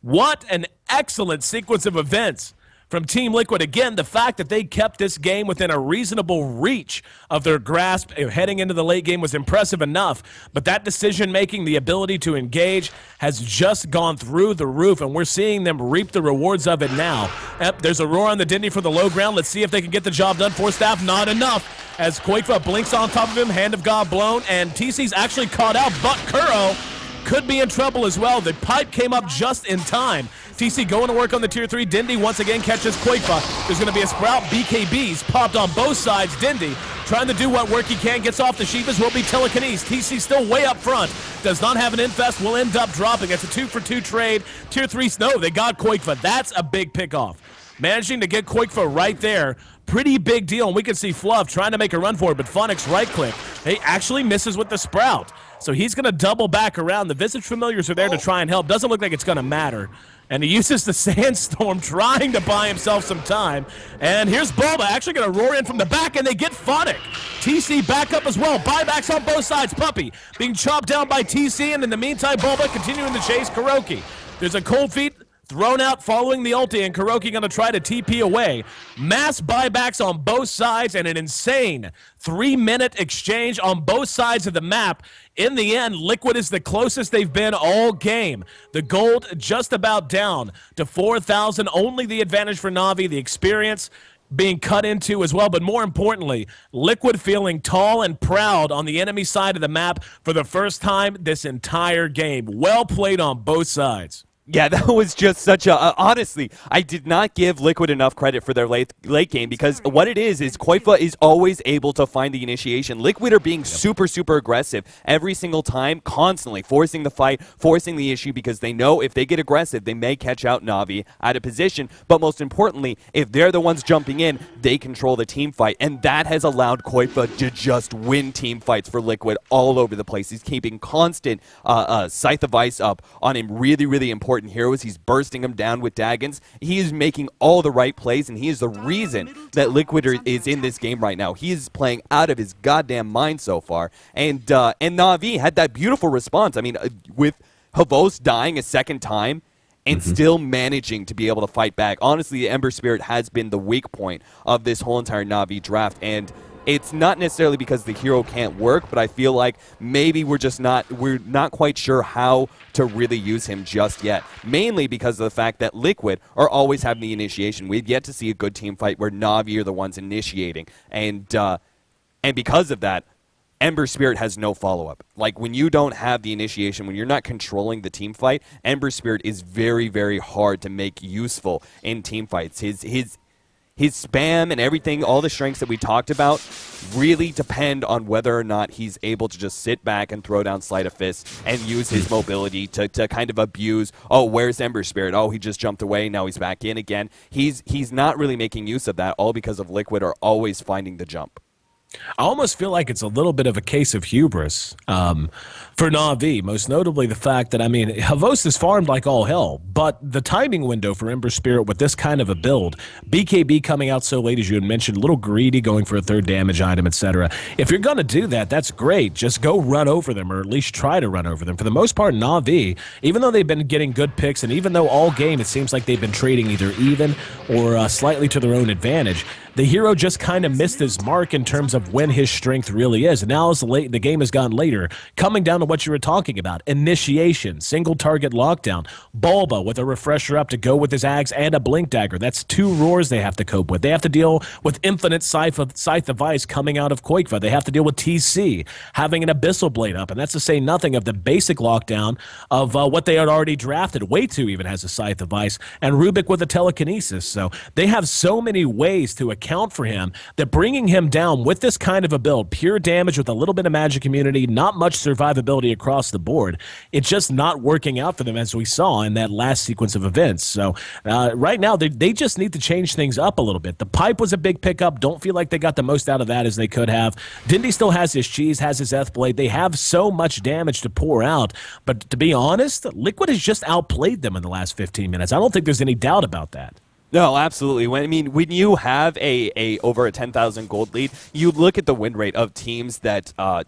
S4: What an excellent sequence of events from Team Liquid. Again, the fact that they kept this game within a reasonable reach of their grasp heading into the late game was impressive enough, but that decision-making, the ability to engage, has just gone through the roof, and we're seeing them reap the rewards of it now. Yep, there's a roar on the Dindy for the low ground. Let's see if they can get the job done. Force staff, not enough, as Koifa blinks on top of him, Hand of God blown, and TC's actually caught out, but Kuro could be in trouble as well. The pipe came up just in time. TC going to work on the tier 3. Dindy once again catches Koifa. There's going to be a sprout. BKBs popped on both sides. Dindy trying to do what work he can. Gets off the Shivas. Will be telekinesis. TC still way up front. Does not have an infest. Will end up dropping. It's a 2-for-2 trade. Tier 3. No, they got Koifa. That's a big pickoff. Managing to get Koifa right there. Pretty big deal. And we can see Fluff trying to make a run for it, but Phonics right click. He actually misses with the sprout. So he's going to double back around. The Visage Familiars are there to try and help. Doesn't look like it's going to matter. And he uses the Sandstorm trying to buy himself some time. And here's Bulba actually going to roar in from the back, and they get Phonic. TC back up as well. Buybacks on both sides. Puppy being chopped down by TC, and in the meantime, Bulba continuing to chase Kuroki. There's a cold feet thrown out following the ulti, and Kuroki going to try to TP away. Mass buybacks on both sides and an insane 3-minute exchange on both sides of the map. In the end, Liquid is the closest they've been all game. The gold just about down to 4,000. Only the advantage for Na'Vi, the experience being cut into as well. But more importantly, Liquid feeling tall and proud on the enemy side of the map for the first time this entire game. Well played on both sides.
S3: Yeah, that was just such a... honestly, I did not give Liquid enough credit for their late game, because what it is Koifa is always able to find the initiation. Liquid are being super, super aggressive every single time, constantly forcing the fight, forcing the issue, because they know if they get aggressive, they may catch out Na'Vi out of position. But most importantly, if they're the ones jumping in, they control the team fight. And that has allowed Koifa to just win team fights for Liquid all over the place. He's keeping constant Scythe of Ice up on him, really, really important heroes. He's bursting them down with Dagons. He is making all the right plays, and he is the reason that Liquid is in this game right now. He is playing out of his goddamn mind so far. And Na'Vi had that beautiful response. I mean, with Havost dying a second time and still managing to be able to fight back. Honestly, Ember Spirit has been the weak point of this whole entire Na'Vi draft, and it's not necessarily because the hero can't work, but I feel like maybe we're not quite sure how to really use him just yet. Mainly because of the fact that Liquid are always having the initiation. We've yet to see a good team fight where Na'Vi are the ones initiating. And because of that, Ember Spirit has no follow-up. Like, when you don't have the initiation, when you're not controlling the team fight, Ember Spirit is very, very hard to make useful in team fights. his spam and everything, all the strengths that we talked about, really depend on whether or not he's able to just sit back and throw down Sleight of Fist and use his mobility to kind of abuse, oh, where's Ember Spirit? Oh, he just jumped away, now he's back in again. He's not really making use of that, all because of Liquid are always finding the jump.
S4: I almost feel like it's a little bit of a case of hubris for Na'Vi, most notably the fact that, I mean, Havos is farmed like all hell, but the timing window for Ember Spirit with this kind of a build, BKB coming out so late, as you had mentioned, a little greedy, going for a third damage item, etc. If you're going to do that, that's great. Just go run over them, or at least try to run over them. For the most part, Na'Vi, even though they've been getting good picks, and even though all game it seems like they've been trading either even or slightly to their own advantage, the hero just kind of missed his mark in terms of when his strength really is. And now as the game has gone later, coming down to what you were talking about, initiation, single target lockdown, Bulba with a refresher up to go with his axe and a blink dagger. That's 2 roars they have to cope with. They have to deal with infinite Scythe of Ice coming out of Quakeva. They have to deal with TC having an Abyssal Blade up. And that's to say nothing of the basic lockdown of what they had already drafted. Way2 even has a Scythe of Ice, and Rubik with a telekinesis. So they have so many ways to account for him that bringing him down with this kind of a build, pure damage with a little bit of magic immunity, not much survivability across the board, it's just not working out for them, as we saw in that last sequence of events. So right now they just need to change things up a little bit. The pipe was a big pickup. Don't feel like they got the most out of that as they could have. Dindy still has his cheese, has his Eth Blade. They have so much damage to pour out, but to be honest, Liquid has just outplayed them in the last 15 minutes. I don't think there's any doubt about that.
S3: No, absolutely. When you have a over a 10,000 gold lead, you look at the win rate of teams that are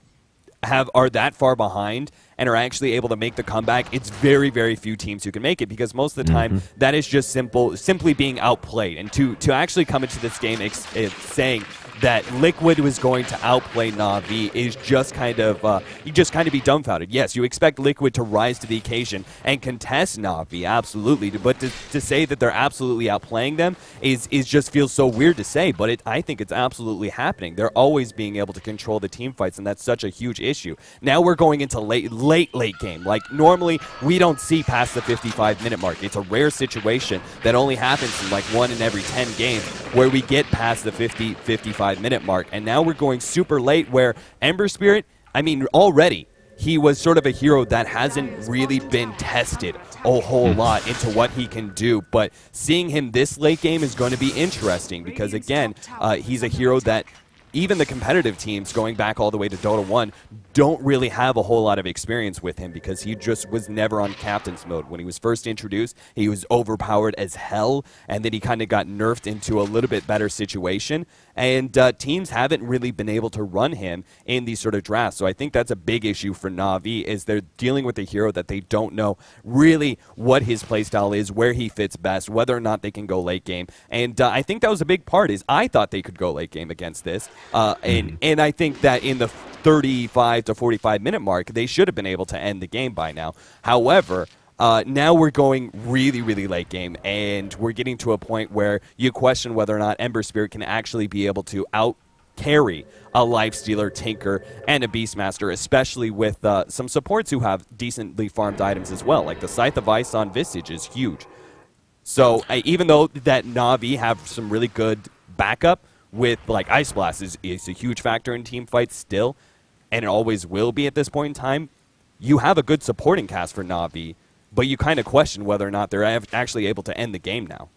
S3: that far behind and are actually able to make the comeback. It's very, very few teams who can make it, because most of the time that is just simply being outplayed. And to actually come into this game saying that Liquid was going to outplay Na'Vi is just kind of, you just kind of be dumbfounded. Yes, you expect Liquid to rise to the occasion and contest Na'Vi, absolutely, but to say that they're absolutely outplaying them is just feels so weird to say, but I think it's absolutely happening. They're always being able to control the team fights, and that's such a huge issue. Now we're going into late game. Like, normally we don't see past the 55-minute mark. It's a rare situation that only happens in like 1 in every 10 games where we get past the 55-minute mark, and now we're going super late where Ember Spirit, I mean, already he was sort of a hero that hasn't really been tested a whole lot into what he can do, but seeing him this late game is going to be interesting, because again, he's a hero that even the competitive teams, going back all the way to Dota 1, don't really have a whole lot of experience with him, because he just was never on captain's mode. When he was first introduced, he was overpowered as hell, and then he kind of got nerfed into a little bit better situation, and teams haven't really been able to run him in these sort of drafts. So I think that's a big issue for Na'Vi, is they're dealing with a hero that they don't know really what his playstyle is, where he fits best, whether or not they can go late game. And I think that was a big part, is I thought they could go late game against this. And I think that in the 35 to 45-minute mark, they should have been able to end the game by now. However, now we're going really, really late game, and we're getting to a point where you question whether or not Ember Spirit can actually be able to out-carry a Lifestealer, Tinker, and a Beastmaster, especially with some supports who have decently farmed items as well. Like the Scythe of Ice on Visage is huge. So even though that Na'Vi have some really good backup, with like Ice Blast is a huge factor in team fights still, and it always will be at this point in time, you have a good supporting cast for Na'Vi, but you kind of question whether or not they're actually able to end the game now.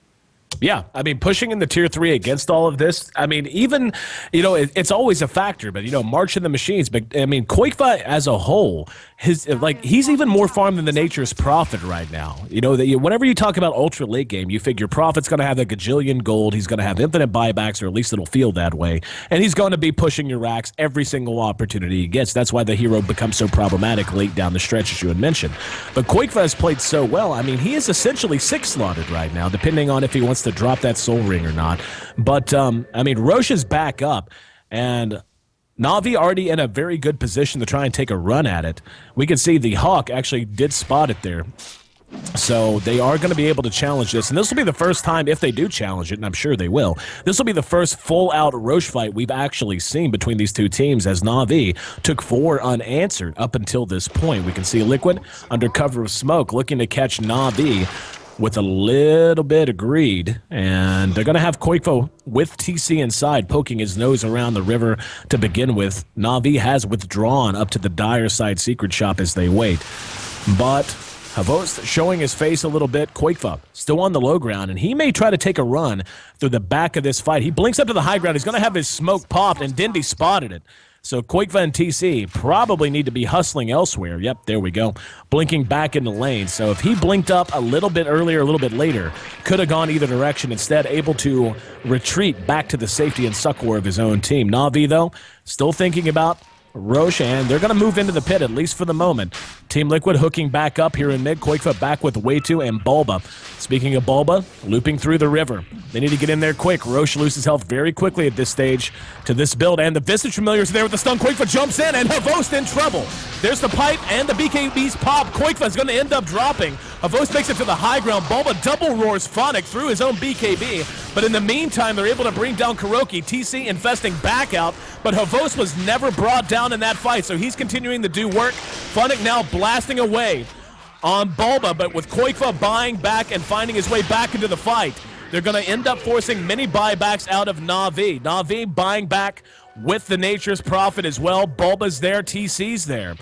S4: Yeah, I mean, pushing in the tier 3 against all of this, I mean, even, you know, it's always a factor, but, you know, marching the machines, but, I mean, Quakeva as a whole, he's even more farmed than the Nature's Prophet right now. You know, whenever you talk about ultra late game, you figure Prophet's going to have a gajillion gold, he's going to have infinite buybacks, or at least it'll feel that way, and he's going to be pushing your racks every single opportunity he gets. That's why the hero becomes so problematic late down the stretch, as you had mentioned. But Quakeva has played so well. I mean, he is essentially 6-slotted right now, depending on if he wants to drop that soul ring or not. But I mean, Roche is back up, and Na'Vi already in a very good position to try and take a run at it. We can see the Hawk actually did spot it there. So they are going to be able to challenge this, and this will be the first time, if they do challenge it, and I'm sure they will, this will be the first full-out Roche fight we've actually seen between these two teams, as Na'Vi took 4 unanswered up until this point. We can see Liquid under cover of smoke looking to catch Na'Vi with a little bit of greed, and they're going to have Koikfo with TC inside, poking his nose around the river to begin with. Na'Vi has withdrawn up to the dire side secret shop as they wait. But Havos showing his face a little bit. Koikfa still on the low ground, and he may try to take a run through the back of this fight. He blinks up to the high ground. He's going to have his smoke popped, and Dindy spotted it. So Koikfa and TC probably need to be hustling elsewhere. Yep, there we go. Blinking back in the lane. So if he blinked up a little bit earlier, a little bit later, could have gone either direction. Instead, able to retreat back to the safety and succor of his own team. Na'Vi, though, still thinking about Roshan. They're going to move into the pit, at least for the moment. Team Liquid hooking back up here in mid. Koikfa back with Waytu and Bulba. Speaking of Bulba, looping through the river. They need to get in there quick. Roche loses health very quickly at this stage to this build, and the Visage Familiars are there with the stun. Koikfa jumps in, and Havost in trouble. There's the pipe, and the BKB's pop. Koikfa is going to end up dropping. Havost makes it to the high ground. Bulba double roars Phonic through his own BKB, but in the meantime, they're able to bring down Kuroki. TC infesting back out, but Havost was never brought down in that fight, so he's continuing to do work. Phonic now blasting away on Bulba, but with Koikfa buying back and finding his way back into the fight, they're going to end up forcing many buybacks out of Na'Vi. Na'Vi buying back with the Nature's Prophet as well. Bulba's there, TC's there.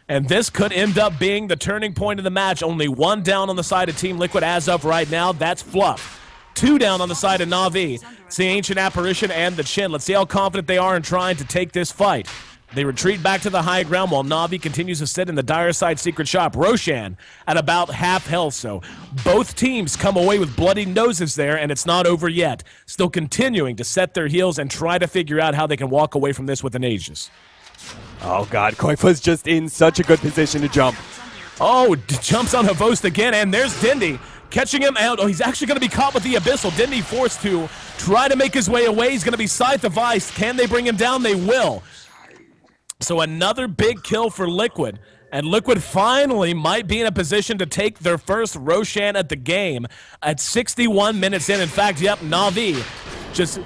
S4: And this could end up being the turning point of the match. Only one down on the side of Team Liquid as of right now. That's Fluff. Two down on the side of Na'Vi. It's the Ancient Apparition and the Chin. Let's see how confident they are in trying to take this fight. They retreat back to the high ground while Na'Vi continues to sit in the dire side secret shop. Roshan at about half health, so both teams come away with bloody noses there, and it's not over yet. Still continuing to set their heels and try to figure out how they can walk away from this with an Aegis.
S3: Oh, God. Koikfa's just in such a good position to jump.
S4: Oh, jumps on Havost again, and there's Dindy. Catching him out. Oh, he's actually going to be caught with the Abyssal. Dindy forced to try to make his way away. He's going to be Scythe of Ice. Can they bring him down? They will. So another big kill for Liquid. And Liquid finally might be in a position to take their first Roshan at the game at 61 minutes in. In fact, yep, Na'Vi just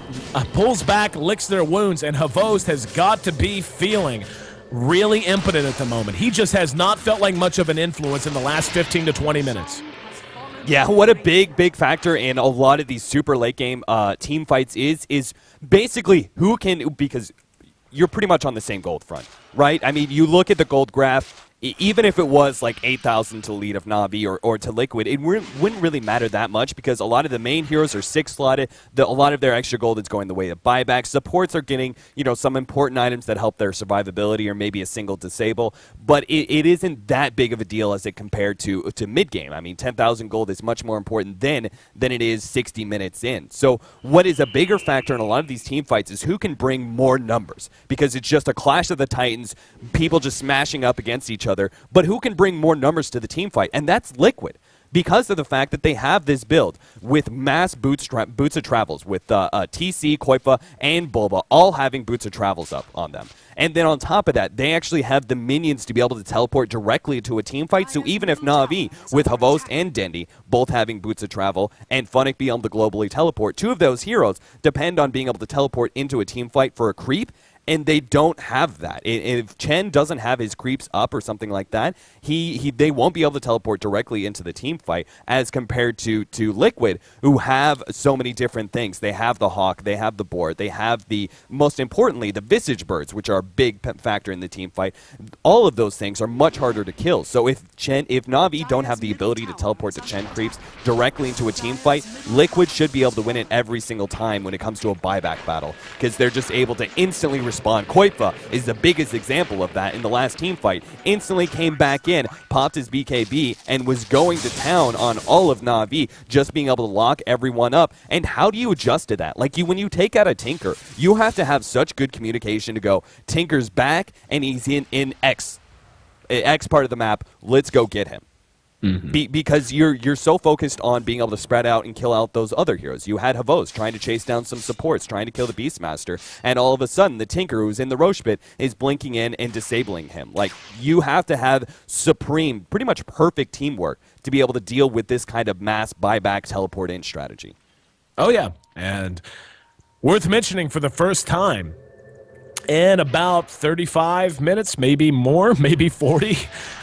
S4: pulls back, licks their wounds, and Havost has got to be feeling really impotent at the moment. He just has not felt like much of an influence in the last 15 to 20 minutes.
S3: Yeah, what a big factor in a lot of these super late game team fights is basically who can, because you're pretty much on the same gold front, right? I mean, you look at the gold graph, even if it was like 8,000 to lead of Na'Vi or to Liquid, it wouldn't really matter that much because a lot of the main heroes are 6 slotted. A lot of their extra gold is going the way of buybacks. Supports are getting, you know, some important items that help their survivability or maybe a single disable, but it isn't that big of a deal as it compared to mid game. I mean, 10,000 gold is much more important than it is 60 minutes in. So what is a bigger factor in a lot of these team fights is who can bring more numbers, because it's just a clash of the titans, people just smashing up against each other. But who can bring more numbers to the team fight? And that's Liquid, because of the fact that they have this build with mass boots of travels, with TC, Koikfa, and Bulba all having boots of travels up on them. And then on top of that, they actually have the minions to be able to teleport directly to a team fight. So even if Na'Vi, with Havost and Dendy, both having boots of travel, and Phonic being able to globally teleport, two of those heroes depend on being able to teleport into a team fight for a creep. And they don't have that. If Chen doesn't have his creeps up or something like that, they won't be able to teleport directly into the team fight as compared to Liquid, who have so many different things. They have the Hawk, they have the Boar, they have most importantly, the Visage Birds, which are a big factor in the team fight. All of those things are much harder to kill. So if Na'Vi don't have the ability to teleport to Chen creeps directly into a team fight, Liquid should be able to win it every single time when it comes to a buyback battle, because they're just able to instantly respond. Koikfa is the biggest example of that in the last team fight. Instantly came back in, popped his BKB, and was going to town on all of Na'Vi, just being able to lock everyone up. And how do you adjust to that? Like, when you take out a Tinker, you have to have such good communication to go, Tinker's back, and he's in X part of the map, let's go get him. Because you're so focused on being able to spread out and kill out those other heroes. You had Havost trying to chase down some supports, trying to kill the Beastmaster, and all of a sudden the Tinker, who's in the Roche pit, is blinking in and disabling him. Like, you have to have supreme, pretty much perfect teamwork to be able to deal with this kind of mass buyback teleport in strategy.
S4: Oh yeah, and worth mentioning for the first time, In about 35 minutes, maybe more, maybe 40,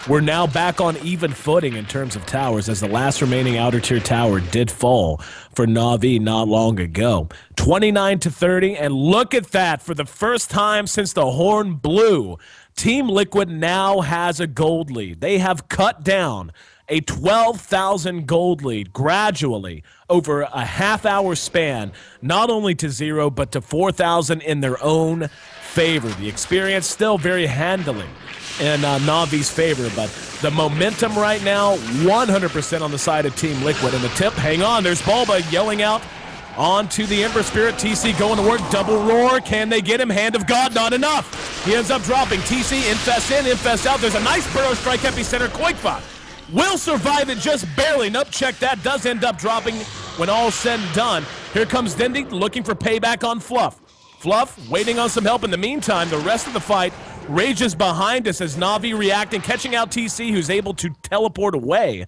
S4: we're now back on even footing in terms of towers as the last remaining outer tier tower did fall for Na'Vi not long ago. 29-30, and look at that. For the first time since the horn blew, Team Liquid now has a gold lead. They have cut down a 12,000 gold lead gradually over a half-hour span, not only to 0, but to 4,000 in their own favor. The experience still very handily in Na'Vi's favor, but the momentum right now 100% on the side of Team Liquid. And the tip, hang on, there's Bulba yelling out onto the Ember Spirit. TC going to work, double roar. Can they get him? Hand of God, not enough. He ends up dropping. TC, infest in, infest out. There's a nice burrow strike, epicenter. Koikfa will survive it just barely. Nope, check that. Does end up dropping when all's said and done. Here comes Dindy looking for payback on Fluff. Fluff waiting on some help. In the meantime, the rest of the fight rages behind us as Na'Vi reacting, catching out TC, who's able to teleport away.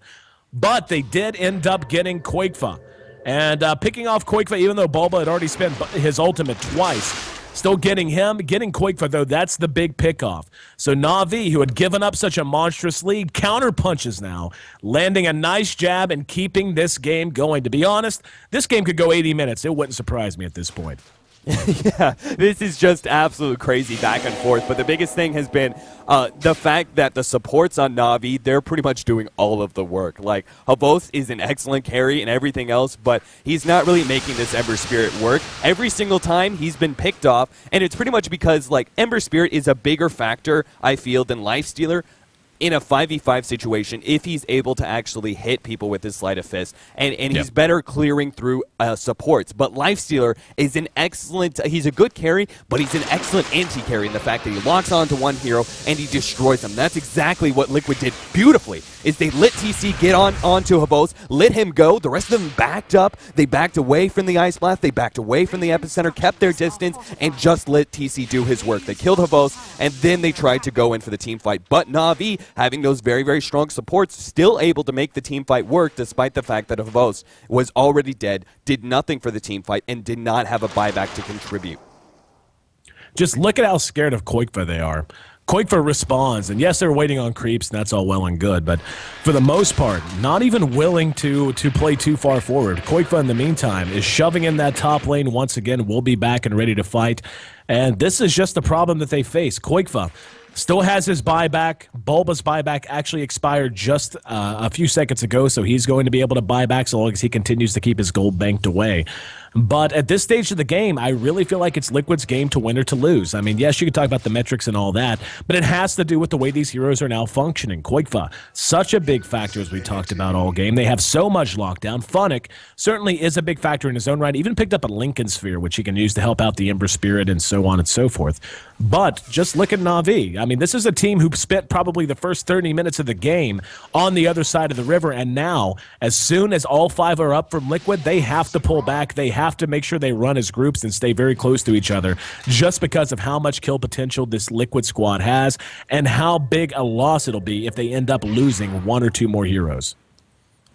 S4: But they did end up getting Koikfa. And picking off Koikfa, even though Bulba had already spent his ultimate twice. Still getting him, getting Koikfa, though, that's the big pickoff. So Na'Vi, who had given up such a monstrous lead, counter-punches now, landing a nice jab and keeping this game going. To be honest, this game could go 80 minutes. It wouldn't surprise me at this point.
S3: Yeah, this is just absolute crazy back and forth. But the biggest thing has been the fact that the supports on Na'Vi, they're pretty much doing all of the work. Like, Havos is an excellent carry and everything else, but he's not really making this Ember Spirit work. Every single time he's been picked off, and it's pretty much because, like, Ember Spirit is a bigger factor, I feel, than Lifestealer in a 5v5 situation if he's able to actually hit people with his sleight of fist, and he's better clearing through supports. But Lifestealer is an excellent, he's a good carry, but he's an excellent anti-carry in the fact that he locks onto one hero and he destroys them. That's exactly what Liquid did beautifully, is they let TC get onto Havos, let him go, the rest of them backed up, they backed away from the Ice Blast, they backed away from the epicenter, kept their distance, and just let TC do his work. They killed Havos, and then they tried to go in for the team fight. But Na'Vi, having those very, very strong supports, still able to make the team fight work despite the fact that Havos was already dead, did nothing for the team fight, and did not have a buyback to contribute.
S4: Just look at how scared of Koikfa they are. Koikfa responds, and yes, they're waiting on creeps, and that's all well and good, but for the most part, not even willing to play too far forward. Koikfa, in the meantime, is shoving in that top lane once again, will be back and ready to fight, and this is just the problem that they face. Koikfa still has his buyback. Bulba's buyback actually expired just a few seconds ago, so he's going to be able to buy back so long as he continues to keep his gold banked away. But at this stage of the game, I really feel like it's Liquid's game to win or to lose. I mean, yes, you can talk about the metrics and all that, but it has to do with the way these heroes are now functioning. Koikfa, such a big factor as we talked about all game. They have so much lockdown. Funnick certainly is a big factor in his own right. Even picked up a Lincoln Sphere, which he can use to help out the Ember Spirit and so on and so forth. But just look at Na'Vi. I mean, this is a team who spent probably the first 30 minutes of the game on the other side of the river, and now, as soon as all five are up from Liquid, they have to pull back. They have to make sure they run as groups and stay very close to each other just because of how much kill potential this Liquid squad has and how big a loss it'll be if they end up losing one or two more heroes.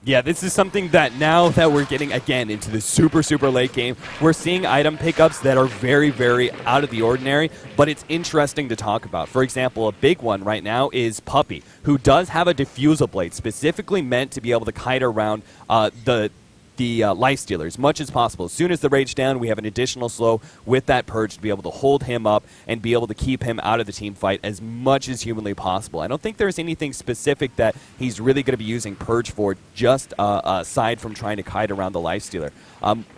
S3: Yeah, this is something that now that we're getting, again, into the super, super late game, we're seeing item pickups that are very, very out of the ordinary, but it's interesting to talk about. For example, a big one right now is Puppy, who does have a diffusal blade specifically meant to be able to kite around the Lifestealer as much as possible. As soon as the rage down, we have an additional slow with that purge to be able to hold him up and be able to keep him out of the team fight as much as humanly possible. I don't think there's anything specific that he's really going to be using purge for, just aside from trying to kite around the Lifestealer.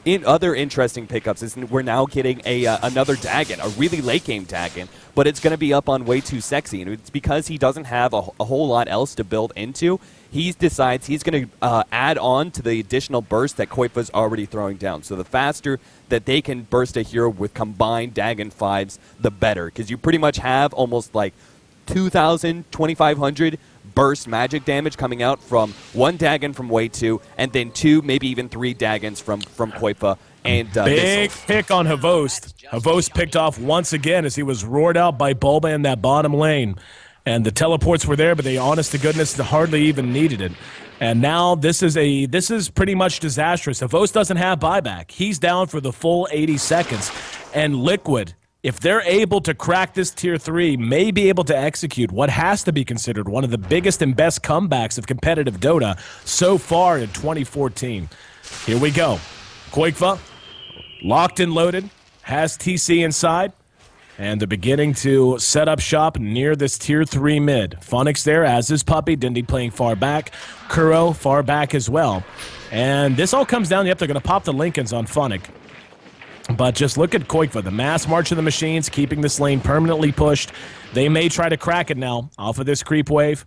S3: In other interesting pickups is we're now getting another Dagon, a really late game Dagon, but it's going to be up on way too sexy, and it's because he doesn't have a whole lot else to build into. He decides he's going to add on to the additional burst that Koikfa's already throwing down. So the faster that they can burst a hero with combined Dagon 5s, the better. Because you pretty much have almost like 2,000, 2,500 burst magic damage coming out from one Dagon from Wave 2, and then 2, maybe even 3 Dagons from Koikfa. And
S4: big pick on Havos. Havos picked off once again as he was roared out by Bulba in that bottom lane. And the teleports were there, but they, honest to goodness, hardly even needed it. And now this is pretty much disastrous. Havos doesn't have buyback. He's down for the full 80 seconds. And Liquid if they're able to crack this Tier 3, may be able to execute what has to be considered one of the biggest and best comebacks of competitive Dota so far in 2014. Here we go. Koikva, locked and loaded, has TC inside, and they're beginning to set up shop near this Tier 3 mid. Funix there, as is Puppey. Dindy playing far back. Kuro far back as well. And this all comes down, yep, they're going to pop the Lincolns on Funix. But just look at Koikva, the mass march of the machines, keeping this lane permanently pushed. They may try to crack it now off of this creep wave,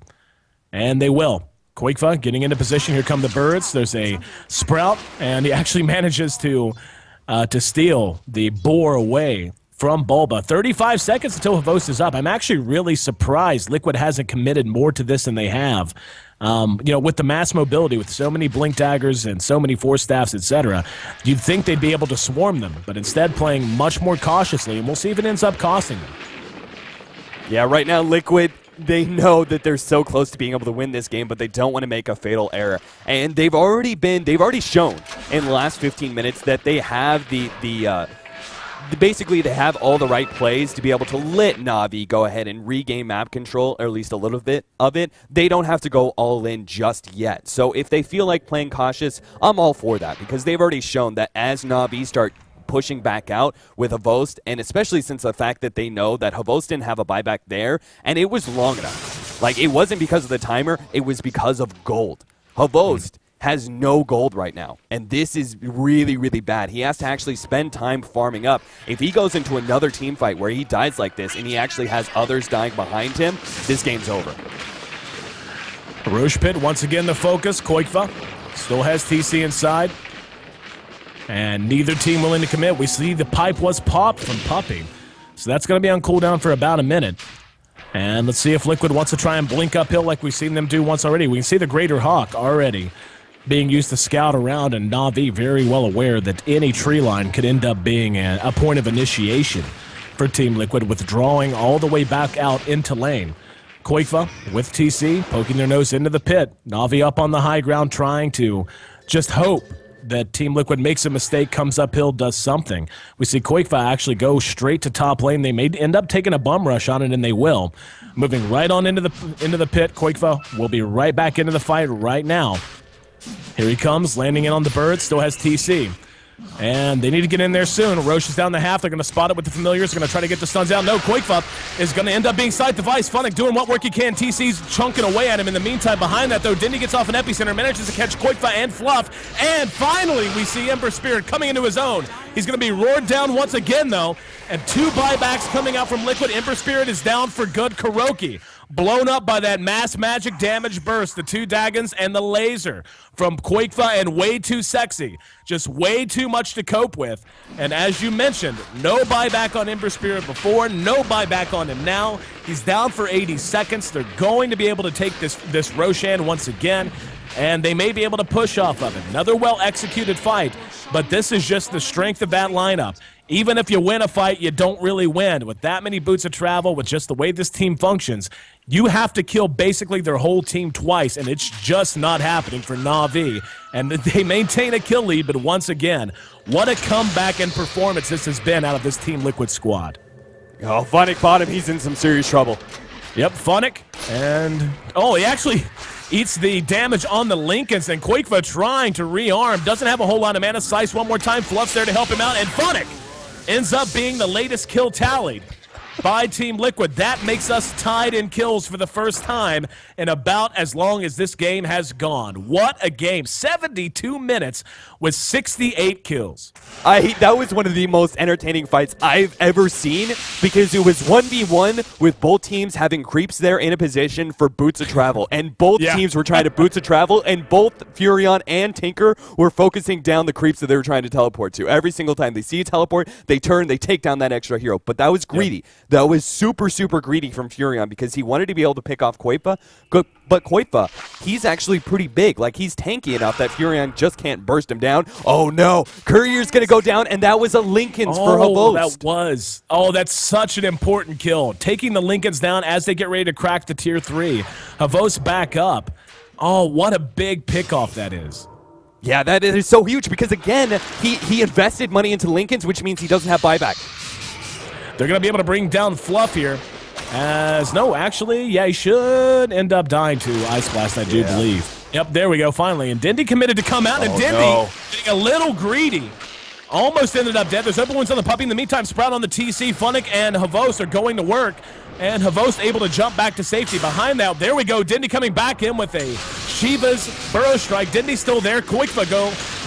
S4: and they will. Koikva getting into position. Here come the birds. There's a Sprout, and he actually manages to steal the boar away from Bulba. 35 seconds until Havos is up. I'm actually really surprised Liquid hasn't committed more to this than they have. With the mass mobility, with so many blink daggers and so many force staffs, etc., you'd think they'd be able to swarm them, but instead playing much more cautiously, and we'll see if it ends up costing them.
S3: Yeah, right now Liquid, they know that they're so close to being able to win this game, but they don't want to make a fatal error. And they've already shown in the last 15 minutes that they have basically they have all the right plays to be able to let Na'Vi go ahead and regain map control, or at least a little bit of it. They don't have to go all in just yet. So if they feel like playing cautious, I'm all for that, because they've already shown that as Na'Vi start pushing back out with Havost, and especially since the fact that they know that Havost didn't have a buyback there, and it was long enough. Like, it wasn't because of the timer, it was because of gold. Havost has no gold right now, and this is really, really bad. He has to actually spend time farming up. If he goes into another team fight where he dies like this and he actually has others dying behind him, this game's over.
S4: Roche Pit, once again the focus. Koikva still has TC inside, and neither team willing to commit. We see the pipe was popped from Puppey, so that's going to be on cooldown for about a minute. And let's see if Liquid wants to try and blink uphill like we've seen them do once already. We can see the Greater Hawk already being used to scout around, and Na'Vi very well aware that any tree line could end up being a point of initiation for Team Liquid, withdrawing all the way back out into lane. Koikva with TC poking their nose into the pit. Na'Vi up on the high ground trying to just hope that Team Liquid makes a mistake, comes uphill, does something. We see Koikva actually go straight to top lane. They may end up taking a bum rush on it, and they will. Moving right on into the pit. Koikva will be right back into the fight right now. Here he comes, landing in on the bird, still has TC. And they need to get in there soon. Roche is down the half. They're going to spot it with the familiars. Going to try to get the stuns out. No, Koikva is going to end up being side device. Funix doing what work he can. TC's chunking away at him. In the meantime, behind that, though, Dindy gets off an epicenter, manages to catch Koikva and Fluff. And finally, we see Ember Spirit coming into his own. He's going to be roared down once again, though. And two buybacks coming out from Liquid. Ember Spirit is down for good. Kuroki blown up by that mass magic damage burst, the two Daggons and the laser from Koikva, and way too sexy. Just way too much to cope with. And as you mentioned, no buyback on Ember Spirit before, no buyback on him now. He's down for 80 seconds. They're going to be able to take this Roshan once again, and they may be able to push off of it. Another well-executed fight, but this is just the strength of that lineup. Even if you win a fight, you don't really win. With that many boots of travel, with just the way this team functions, you have to kill basically their whole team twice, and it's just not happening for Na'Vi. And they maintain a kill lead, but once again, what a comeback and performance this has been out of this Team Liquid squad.
S3: Oh, Funix bottom, he's in some serious trouble.
S4: Yep, Funix, and he actually eats the damage on the Lincolns, and Koikva trying to rearm. Doesn't have a whole lot of mana. Slice one more time. Fluff's there to help him out, and Funix ends up being the latest kill tallied by Team Liquid. That makes us tied in kills for the first time in about as long as this game has gone. What a game. 72 minutes with 68 kills.
S3: That was one of the most entertaining fights I've ever seen, because it was 1v1 with both teams having creeps there in a position for boots of travel, and both teams were trying to boots of travel, and both Furion and Tinker were focusing down the creeps that they were trying to teleport to. Every single time they see a teleport, they turn, they take down that extra hero. But that was greedy. Yep. That was super, super greedy from Furion, because he wanted to be able to pick off Koikva. But Koikva, he's actually pretty big. Like, he's tanky enough that Furion just can't burst him down. Oh, no. Courier's going to go down, and that was a Lincoln's for Havost.
S4: That was. Oh, that's such an important kill. Taking the Lincolns down as they get ready to crack the Tier 3. Havost back up. Oh, what a big pickoff that is.
S3: Yeah, that is so huge, because, again, he invested money into Lincolns, which means he doesn't have buyback.
S4: They're going to be able to bring down Fluff here. No, actually, yeah, he should end up dying to Ice Blast, I do believe. Yep, there we go, finally. And Dindy committed to come out, and Dindy getting a little greedy. Almost ended up dead. There's open wounds on the puppy. In the meantime, Sprout on the TC. Funnick and Havos are going to work. And Havos able to jump back to safety. Behind that, there we go. Dindy coming back in with a Shiva's Burrow Strike. Dindy still there. Koikva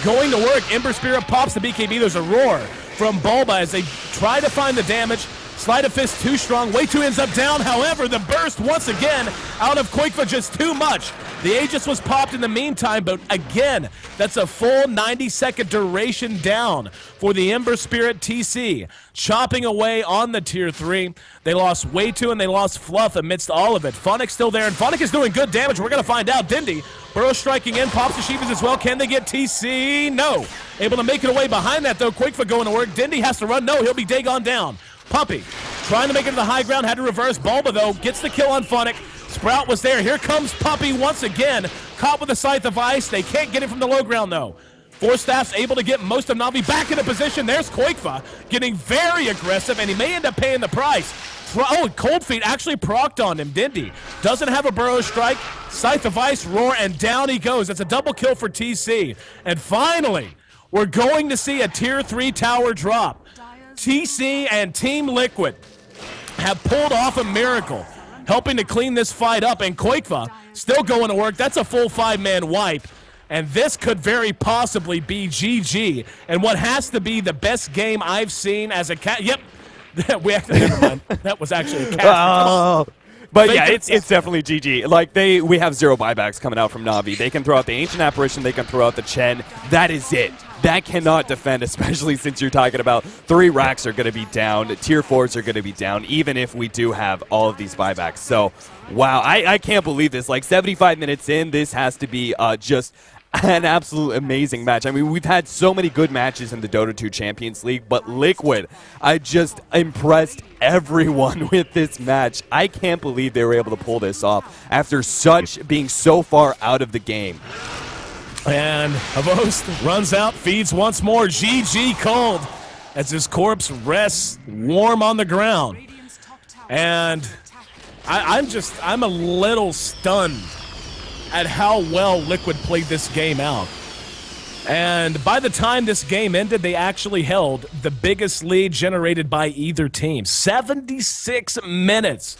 S4: going to work. Ember Spirit pops the BKB. There's a roar from Bulba as they try to find the damage. Sleight of Fist too strong. Way too ends up down. However, the burst once again out of Koikva just too much. The Aegis was popped in the meantime, but again, that's a full 90-second duration down for the Ember Spirit TC. Chopping away on the Tier 3. They lost Way Too and they lost Fluff amidst all of it. Funnick's still there, and Funnick is doing good damage. We're going to find out. Dindy, Burrow striking in, pops the Shivas as well. Can they get TC? No. Able to make it away behind that, though. Koikva going to work. Dindy has to run. No, he'll be Dagon down. Puppy trying to make it to the high ground, had to reverse. Bulba, though, gets the kill on Funnick. Sprout was there. Here comes Puppy once again. Caught with the Scythe of Ice. They can't get it from the low ground, though. Four Staff's able to get most of Na'Vi back into position. There's Koikva getting very aggressive, and he may end up paying the price. Oh, Cold Feet actually procced on him. Dindy doesn't have a Burrow Strike. Scythe of Ice, roar, and down he goes. It's a double kill for TC. And finally, we're going to see a Tier 3 tower drop. TC and Team Liquid have pulled off a miracle, helping to clean this fight up, and Koikva still going to work. That's a full 5-man wipe, and this could very possibly be GG, and what has to be the best game I've seen as a cat. Yep, never mind. That was actually a cat.
S3: But yeah, it's definitely GG. Like, we have 0 buybacks coming out from Na'Vi. They can throw out the Ancient Apparition, they can throw out the Chen. That is it. That cannot defend, especially since you're talking about 3 racks are going to be down, Tier 4s are going to be down, even if we do have all of these buybacks. So, wow, I can't believe this. Like, 75 minutes in, this has to be just an absolute amazing match. I mean, we've had so many good matches in the Dota 2 Champions League, but Liquid, I just impressed everyone with this match. I can't believe they were able to pull this off after being so far out of the game.
S4: And Havos runs out, feeds once more. GG cold as his corpse rests warm on the ground. And I'm a little stunned at how well Liquid played this game out. And by the time this game ended, they actually held the biggest lead generated by either team. 76 minutes,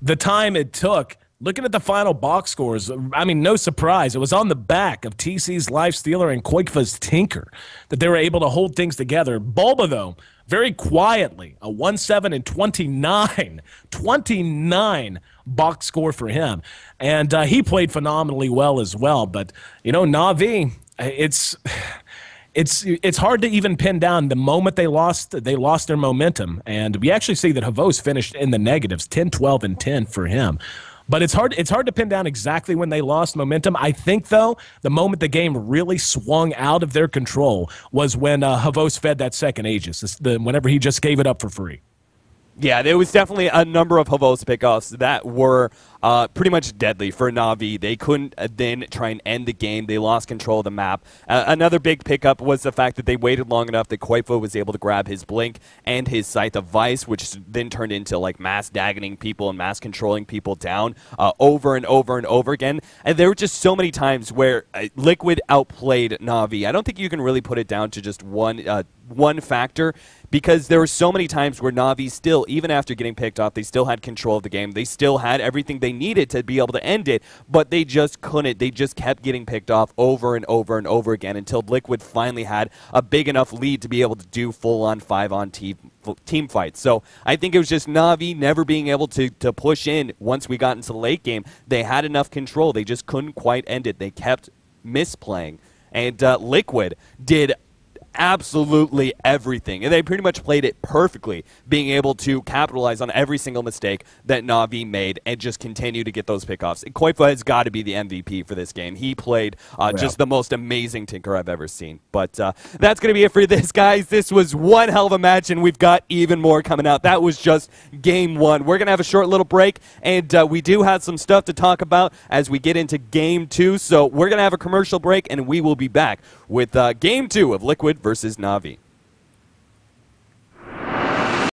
S4: the time it took. Looking at the final box scores, I mean, no surprise. It was on the back of TC's Lifestealer and Koikva's Tinker that they were able to hold things together. Bulba, though, very quietly, a 1-7 and 29 box score for him. And he played phenomenally well as well. But, you know, Na'Vi, it's hard to even pin down the moment they lost their momentum. And we actually see that Havos finished in the negatives, 10, 12, and 10 for him. But it's hard to pin down exactly when they lost momentum. I think, though, the moment the game really swung out of their control was when Havos fed that second Aegis, whenever he just gave it up for free.
S3: Yeah, there was definitely a number of Havos pickoffs that were pretty much deadly for Na'Vi. They couldn't then try and end the game. They lost control of the map. Another big pickup was the fact that they waited long enough that Koikva was able to grab his Blink and his Scythe of Vice, which then turned into like mass daggoning people and mass controlling people down over and over and over again. And there were just so many times where Liquid outplayed Na'Vi. I don't think you can really put it down to just one factor, because there were so many times where Na'Vi still, even after getting picked off, they still had control of the game. They still had everything they needed to be able to end it, but they just couldn't. They just kept getting picked off over and over and over again until Liquid finally had a big enough lead to be able to do full-on 5-on team fights. So I think it was just Na'Vi never being able to push in once we got into the late game. They had enough control. They just couldn't quite end it. They kept misplaying. And Liquid did absolutely everything, and they pretty much played it perfectly, being able to capitalize on every single mistake that Na'Vi made and just continue to get those pickoffs. And Koikva has got to be the MVP for this game. He played just the most amazing Tinker I've ever seen. But that's going to be it for this, guys. This was one hell of a match, and we've got even more coming out. That was just game 1. We're going to have a short little break, and we do have some stuff to talk about as we get into game 2. So we're going to have a commercial break, and we will be back with game 2 of Liquid versus Na'Vi.